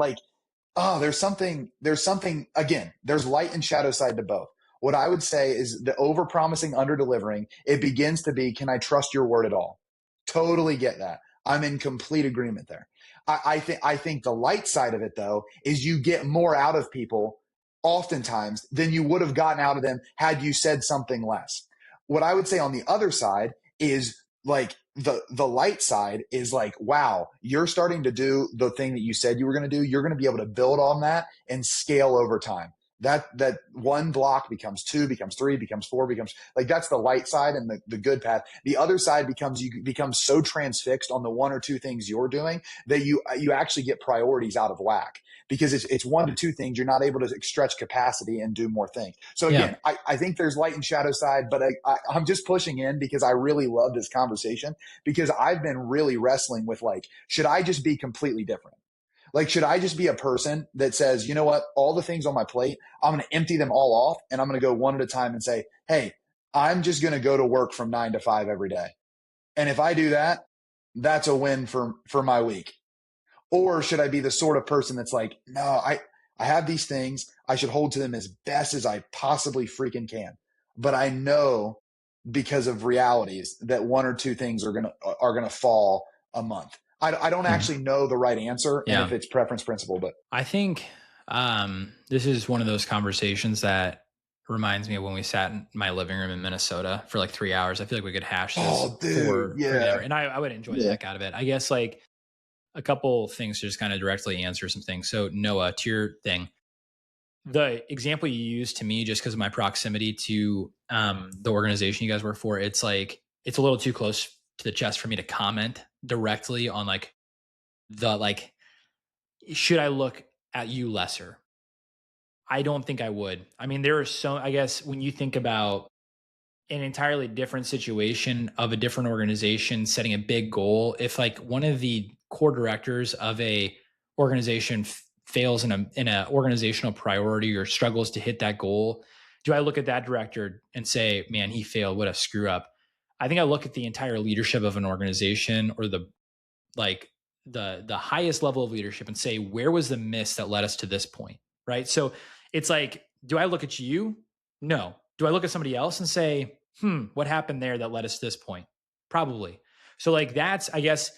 there's something, again, there's light and shadow side to both. What I would say is the over-promising, under-delivering, it begins to be, can I trust your word at all? Totally get that. I'm in complete agreement there. I think the light side of it, though, is you get more out of people oftentimes than you would have gotten out of them had you said something less. What I would say on the other side is like the light side is like, wow, you're starting to do the thing that you said you were going to do. You're going to be able to build on that and scale over time. That one block becomes 2, becomes 3, becomes 4, becomes like that's the light side and the good path. The other side you become so transfixed on the 1 or 2 things you're doing that you actually get priorities out of whack because it's 1 to 2 things. You're not able to stretch capacity and do more things. So again, I think there's light and shadow side, but I'm just pushing in because I really love this conversation because I've been really wrestling with should I just be completely different? Should I just be a person that says, you know what, all the things on my plate, I'm going to empty them all off and I'm going to go one at a time and say, hey, I'm just going to go to work from 9 to 5 every day. And if I do that, that's a win for my week. Or should I be the sort of person that's like, no, I have these things. I should hold to them as best as I possibly freaking can. But I know because of realities that 1 or 2 things are going to fall a month. I don't actually know the right answer and if it's preference principle, but I think this is one of those conversations that reminds me of when we sat in my living room in Minnesota for 3 hours. I feel like we could hash this for and I would enjoy the heck out of it. I guess a couple things to just kind of directly answer some things. So Noah, to your thing, the example you used to me, just because of my proximity to the organization you guys work for, it's it's a little too close to the chest for me to comment directly on should I look at you lesser? I don't think I would. I mean, there are I guess when you think about an entirely different situation of a different organization setting a big goal, if like one of the core directors of a organization fails in a organizational priority or struggles to hit that goal, do I look at that director and say, man, he failed, what a screw up? I think I look at the entire leadership of an organization, or the like the highest level of leadership, and say, where was the miss that led us to this point? Right? So it's like, do I look at you? No. Do I look at somebody else and say, what happened there that led us to this point? Probably. So like, that's, I guess,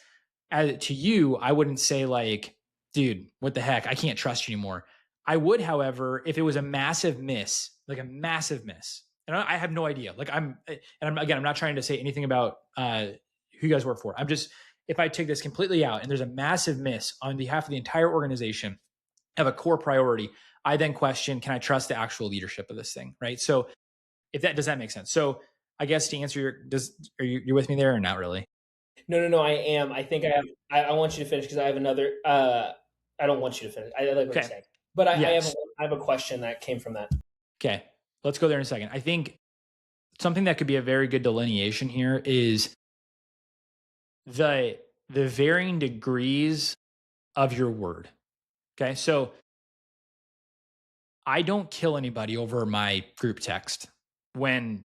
to you, I wouldn't say like, dude, what the heck? I can't trust you anymore. I would, however, if it was a massive miss, like a massive miss, and I have no idea. Like I'm not trying to say anything about who you guys work for. I'm just, if I take this completely out and there's a massive miss on behalf of the entire organization, have a core priority, I then question, can I trust the actual leadership of this thing? Right. So does that make sense? So I guess to answer are you with me there or not really? No, I am. I think I want you to finish because I have another, I don't want you to finish. I like what you're saying, but I have a question that came from that. Okay. Let's go there in a second. I think something that could be a very good delineation here is the varying degrees of your word. Okay. So I don't kill anybody over my group text and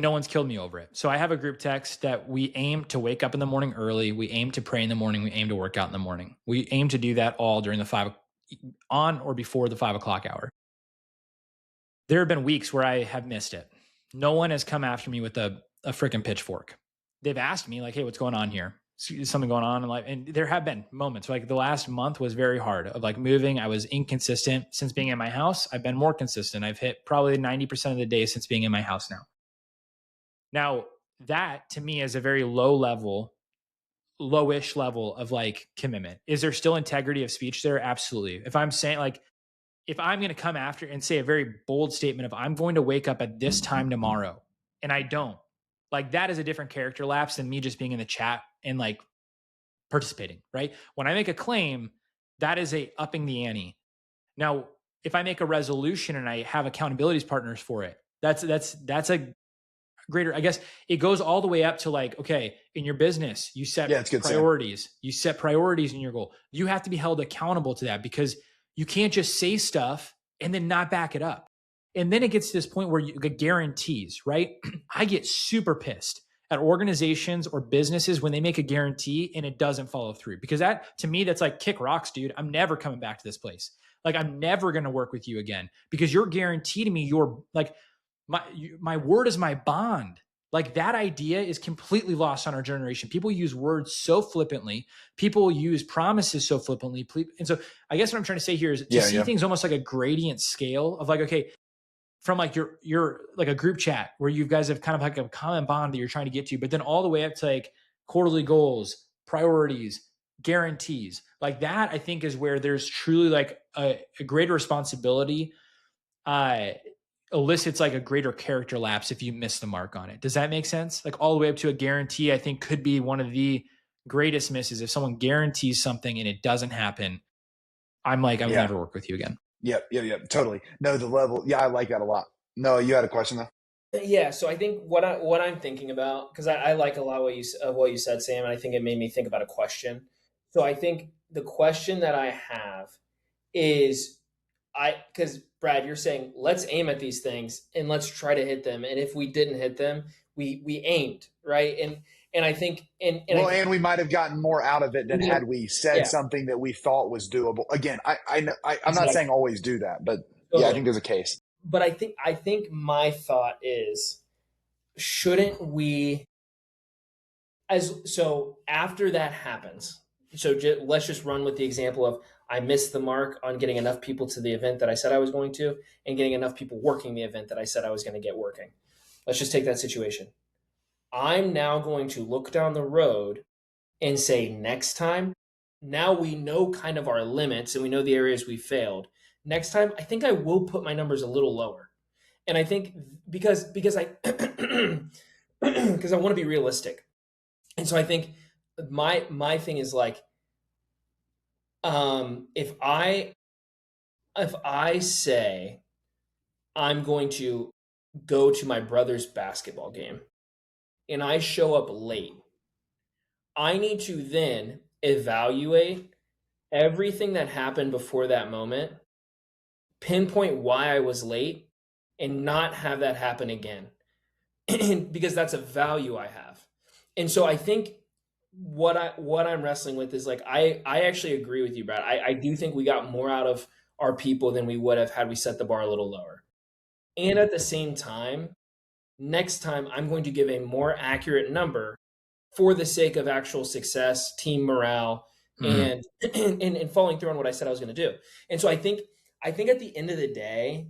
no one's killed me over it. So I have a group text that we aim to wake up in the morning early. We aim to pray in the morning. We aim to work out in the morning. We aim to do that all during on or before the 5 o'clock hour. There have been weeks where I have missed it. No one has come after me with a freaking pitchfork. They've asked me like, hey, what's going on here? Is something going on in life? And there have been moments like the last month was very hard of like moving. I was inconsistent since being in my house. I've been more consistent. I've hit probably 90% of the day since being in my house now. Now that to me is a very lowish level of like commitment. Is there still integrity of speech there? Absolutely. If I'm saying like, if I'm going to come after and say a very bold statement of I'm going to wake up at this time tomorrow and I don't, like that is a different character lapse than me just being in the chat and like participating, right? When I make a claim, that is a upping the ante. Now, if I make a resolution and I have accountability partners for it, that's a greater, I guess it goes all the way up to like, okay, in your business, you set priorities, you set priorities in your goal. You have to be held accountable to that because you can't just say stuff and then not back it up. And then it gets to this point where you get guarantees, right? I get super pissed at organizations or businesses when they make a guarantee and it doesn't follow through, because that to me, that's like kick rocks, dude. I'm never coming back to this place. Like I'm never going to work with you again because your guarantee to me, you're like, my word is my bond. Like that idea is completely lost on our generation. People use words so flippantly. People use promises so flippantly. And so I guess what I'm trying to say here is to see things almost like a gradient scale of like, okay, from like your like a group chat where you guys have kind of like a common bond that you're trying to get to, but then all the way up to like quarterly goals, priorities, guarantees. Like that, I think is where there's truly like a greater responsibility. Elicits like a greater character lapse if you miss the mark on it. Does that make sense? Like all the way up to a guarantee, I think could be one of the greatest misses. If someone guarantees something and it doesn't happen, I'm like, I would never work with you again. Yep. Totally. No, the level. Yeah, I like that a lot. No, you had a question though? Yeah. So I think what I'm thinking about, because I like a lot of what you said, Sam, and I think it made me think about a question. So I think the question that I have is because Brad, you're saying let's aim at these things and let's try to hit them. And if we didn't hit them, we aimed, right? And I think and we might have gotten more out of it than had we said something that we thought was doable. Again, I'm not saying always do that, but I think there's a case. But I think my thought is, shouldn't we? So after that happens, let's just run with the example of I missed the mark on getting enough people to the event that I said I was going to and getting enough people working the event that I said I was going to get working. Let's just take that situation. I'm now going to look down the road and say next time, now we know kind of our limits and we know the areas we failed. Next time, I think I will put my numbers a little lower. And I think because I because I want to be realistic. And so I think my thing is like, if I if I say I'm going to go to my brother's basketball game and I show up late, I need to then evaluate everything that happened before that moment, pinpoint why I was late, and not have that happen again. Because that's a value I have. And so I think what I'm wrestling with is like I actually agree with you, Brad. I do think we got more out of our people than we would have had we set the bar a little lower. And at the same time, next time I'm going to give a more accurate number for the sake of actual success, team morale, and and following through on what I said I was going to do. And so I think at the end of the day,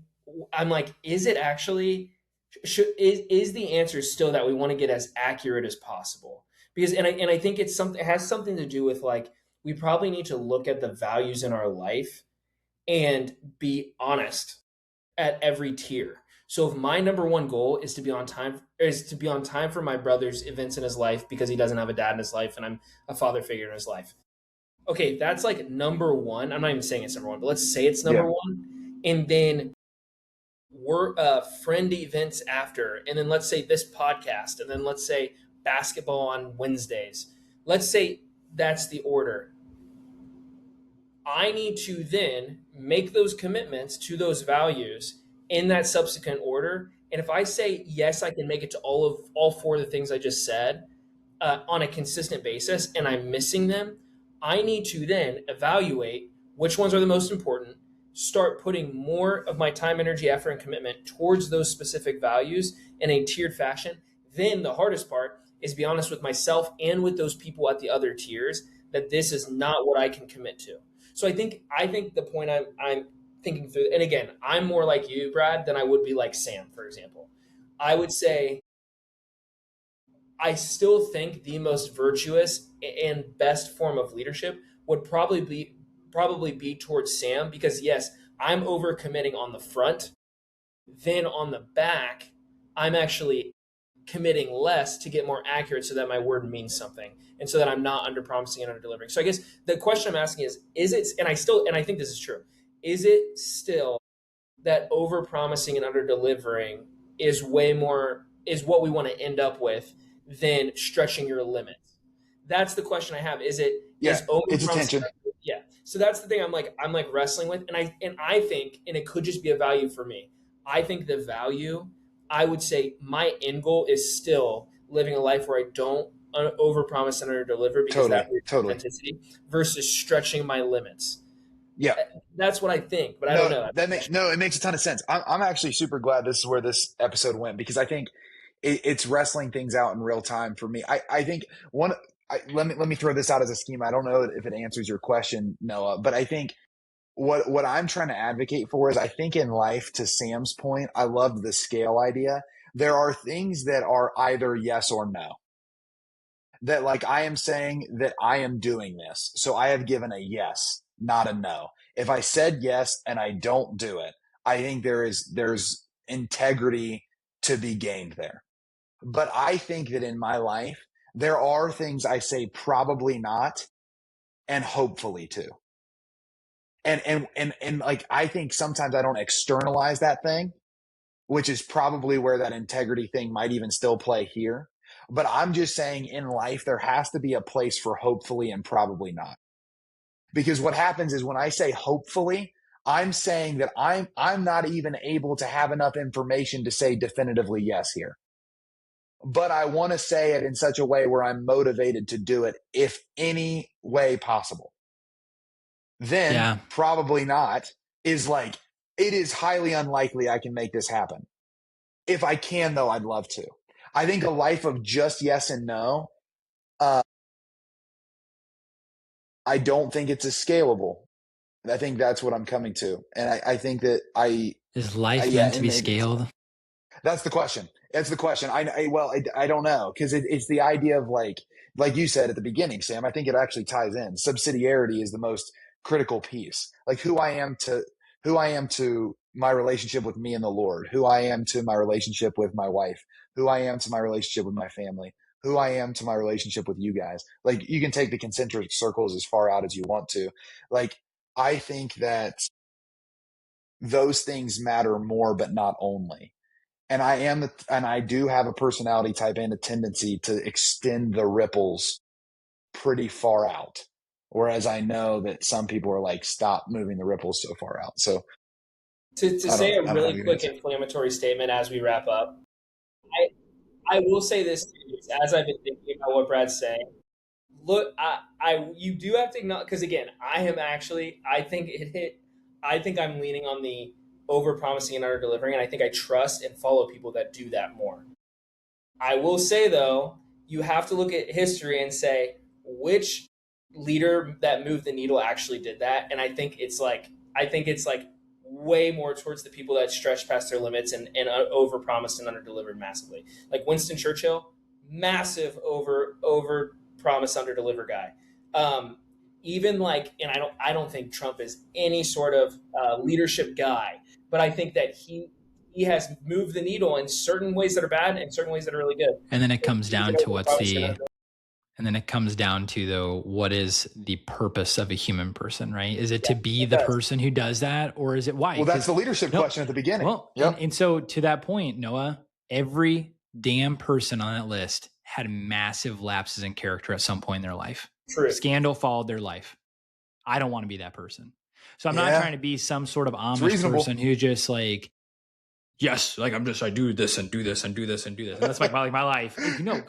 I'm like, is it actually is the answer still that we want to get as accurate as possible? Because I think it has something to do with like we probably need to look at the values in our life and be honest at every tier. So if my number one goal is to be on time for my brother's events in his life because he doesn't have a dad in his life and I'm a father figure in his life. Okay, that's like number one. I'm not even saying it's number one, but let's say it's number one. And then we're friend events after, and then let's say this podcast, and then let's say basketball on Wednesdays. Let's say that's the order. I need to then make those commitments to those values in that subsequent order. And if I say yes, I can make it to all four of the things I just said on a consistent basis, and I'm missing them, I need to then evaluate which ones are the most important, start putting more of my time, energy, effort, and commitment towards those specific values in a tiered fashion. Then the hardest part is be honest with myself and with those people at the other tiers that this is not what I can commit to. So I think the point I'm thinking through, and again, I'm more like you, Brad, than I would be like Sam, for example. I would say I still think the most virtuous and best form of leadership would probably be towards Sam, because yes, I'm overcommitting on the front. Then on the back, I'm actually committing less to get more accurate so that my word means something and so that I'm not under promising and under delivering. So I guess the question I'm asking is it, and I think this is true, is it still that over promising and under delivering is what we want to end up with than stretching your limits? That's the question I have. Is over it's attention. Yeah. So that's the thing I'm like wrestling with. And I think, and it could just be a value for me. I think the value, I would say my end goal is still living a life where I don't overpromise and underdeliver, because that is authenticity, versus stretching my limits. Yeah. That's what I think, but I don't know. It makes a ton of sense. I'm actually super glad this is where this episode went, because I think it's wrestling things out in real time for me. I think let me throw this out as a schema. I don't know if it answers your question, Noah, but I think what I'm trying to advocate for is, I think in life, to Sam's point, I love the scale idea. There are things that are either yes or no. That, like, I am saying that I am doing this, so I have given a yes, not a no. If I said yes and I don't do it, I think there's integrity to be gained there. But I think that in my life, there are things I say probably not and hopefully too. And like, I think sometimes I don't externalize that thing, which is probably where that integrity thing might even still play here. But I'm just saying, in life, there has to be a place for hopefully and probably not. Because what happens is, when I say hopefully, I'm saying that I'm not even able to have enough information to say definitively yes here. But I want to say it in such a way where I'm motivated to do it, if any way possible. Then probably not is like, it is highly unlikely I can make this happen. If I can, though, I'd love to. I think a life of just yes and no, I don't think it's as scalable. I think that's what I'm coming to. And I think that is life meant to be scaled? That's the question. That's the question. I don't know, because it's the idea of like you said at the beginning, Sam. I think it actually ties in. Subsidiarity is the most critical piece. Like, who I am to my relationship with me and the Lord, who I am to my relationship with my wife, who I am to my relationship with my family, who I am to my relationship with you guys. Like, you can take the concentric circles as far out as you want to. Like, I think that those things matter more, but not only. And I do have a personality type and a tendency to extend the ripples pretty far out. Whereas I know that some people are like, stop moving the ripples so far out. So to say a really quick inflammatory statement as we wrap up, I will say this too, as I've been thinking about what Brad's saying. Look, you do have to acknowledge, because again, I think I'm leaning on the over promising and under delivering, and I think I trust and follow people that do that more. I will say though, you have to look at history and say which leader that moved the needle actually did that, and I think it's like way more towards the people that stretched past their limits and over promised and under delivered massively. Like Winston Churchill, massive over promise under deliver guy. Even like, and I don't think Trump is any sort of leadership guy, but I think that he has moved the needle in certain ways that are bad and certain ways that are really good. And then it comes down to though, what is the purpose of a human person, right? Is it to be the person who does that, or is it why? Well, that's the leadership question at the beginning. Well, and so to that point, Noah, every damn person on that list had massive lapses in character at some point in their life. True. Scandal followed their life. I don't want to be that person. So I'm not trying to be some sort of Amish person who just like, yes, like I do this and do this and do this and do this. And that's like my life. No,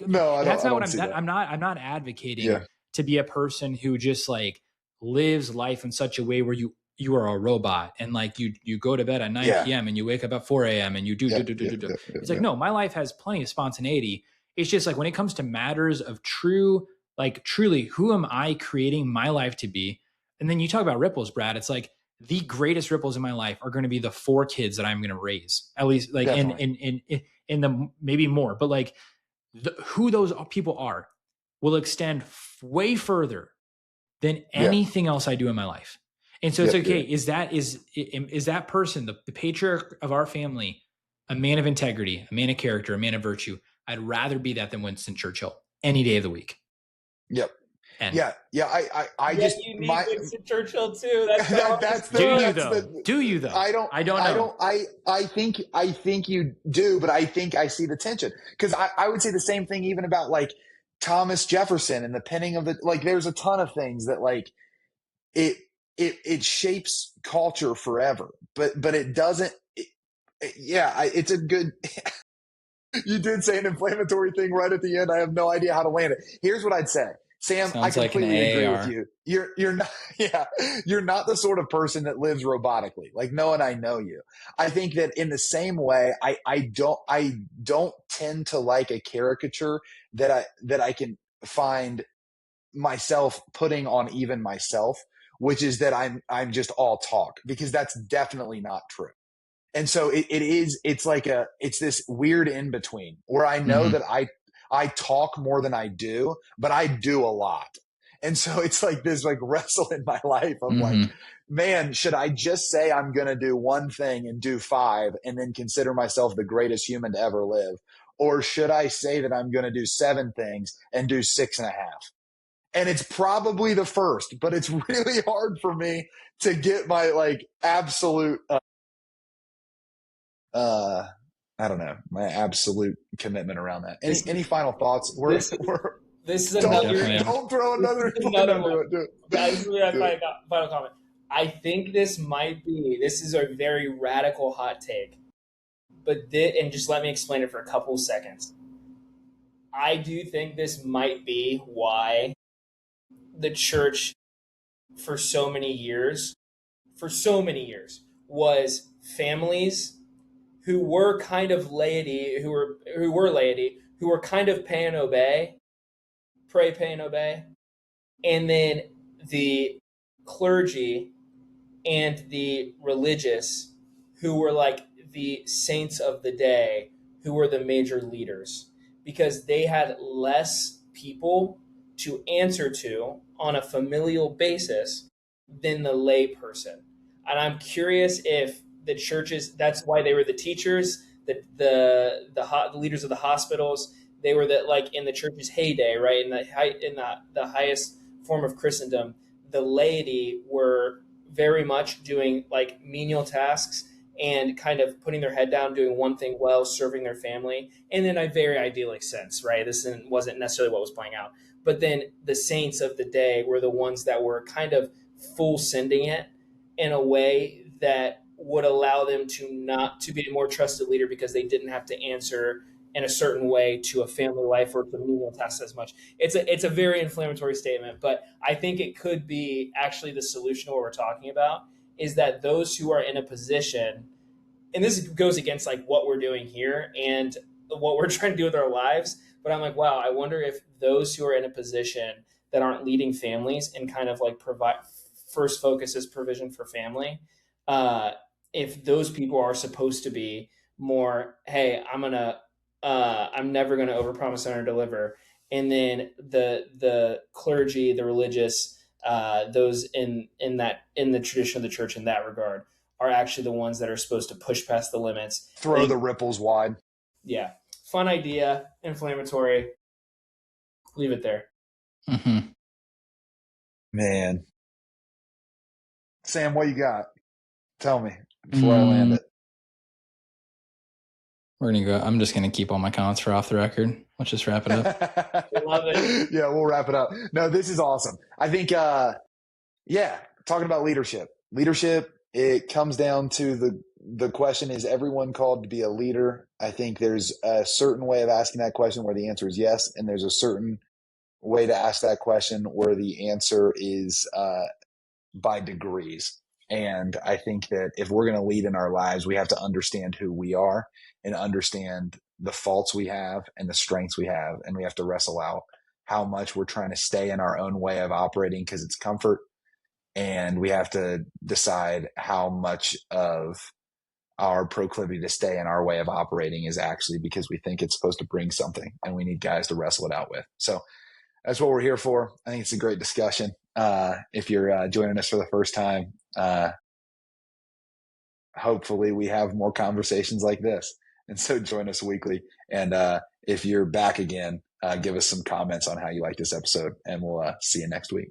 that's not what I'm not advocating to be a person who just like lives life in such a way where you are a robot and like you go to bed at 9 p.m. and you wake up at 4 a.m. and you do. It's like, no, my life has plenty of spontaneity. It's just like when it comes to matters of truly, who am I creating my life to be? And then you talk about ripples, Brad. It's like the greatest ripples in my life are going to be the 4 kids that I'm going to raise, at least like in the maybe more, but like who those people are will extend way further than anything else I do in my life. And so it's okay. Is that person, the patriarch of our family, a man of integrity, a man of character, a man of virtue? I'd rather be that than Winston Churchill any day of the week. Yep. And I just you need Winston Churchill too. Do you though? I don't know. I think you do, but I think I see the tension because I would say the same thing even about like Thomas Jefferson and the penning of the like. There's a ton of things that like it shapes culture forever, but it doesn't. It's a good. You did say an inflammatory thing right at the end. I have no idea how to land it. Here's what I'd say. Sam, I completely agree with you. You're not the sort of person that lives robotically. Like Noah and I know you. I think that in the same way, I don't tend to like a caricature that I can find myself putting on even myself, which is that I'm just all talk, because that's definitely not true. And so it's this weird in between where I know that I talk more than I do, but I do a lot. And so it's like this like wrestle in my life of like, man, should I just say I'm going to do one thing and do 5 and then consider myself the greatest human to ever live? Or should I say that I'm going to do 7 things and do 6.5? And it's probably the first, but it's really hard for me to get my like absolute, I don't know, my absolute commitment around that. Any final thoughts? This is another. Don't throw another one. This is my final comment. I think this is a very radical hot take, and just let me explain it for a couple of seconds. I do think this might be why the church for so many years was families who were kind of laity, who were laity, who were kind of pay and obey, pray, pay and obey, and then the clergy and the religious who were like the saints of the day, who were the major leaders, because they had less people to answer to on a familial basis than the lay person. And I'm curious if the churches, that's why they were the teachers, the leaders of the hospitals. They were like in the church's heyday, right? In the highest form of Christendom, the laity were very much doing like menial tasks and kind of putting their head down, doing one thing well, serving their family, and in a very idyllic sense, right? This wasn't necessarily what was playing out. But then the saints of the day were the ones that were kind of full sending it in a way that would allow them to not to be a more trusted leader because they didn't have to answer in a certain way to a family life or to menial tasks as much. It's a very inflammatory statement, but I think it could be actually the solution to what we're talking about is that those who are in a position, and this goes against like what we're doing here and what we're trying to do with our lives, but I'm like, wow, I wonder if those who are in a position that aren't leading families and kind of like provide first focus is provision for family, if those people are supposed to be more, hey, I'm never gonna overpromise and underdeliver, and then the clergy, the religious, those in the tradition of the church in that regard are actually the ones that are supposed to push past the limits. Throw the ripples wide. Yeah. Fun idea, inflammatory. Leave it there. Mm-hmm. Man. Sam, what you got? Tell me before I land it. We're going to go. I'm just going to keep all my comments for off the record. Let's just wrap it up. Love it. Yeah, we'll wrap it up. No, this is awesome. I think, talking about leadership. Leadership, it comes down to the question, is everyone called to be a leader? I think there's a certain way of asking that question where the answer is yes, and there's a certain way to ask that question where the answer is by degrees. And I think that if we're going to lead in our lives, we have to understand who we are and understand the faults we have and the strengths we have. And we have to wrestle out how much we're trying to stay in our own way of operating because it's comfort. And we have to decide how much of our proclivity to stay in our way of operating is actually because we think it's supposed to bring something and we need guys to wrestle it out with. So that's what we're here for. I think it's a great discussion. If you're joining us for the first time, hopefully we have more conversations like this. And so join us weekly. And if you're back again, give us some comments on how you like this episode, and we'll see you next week.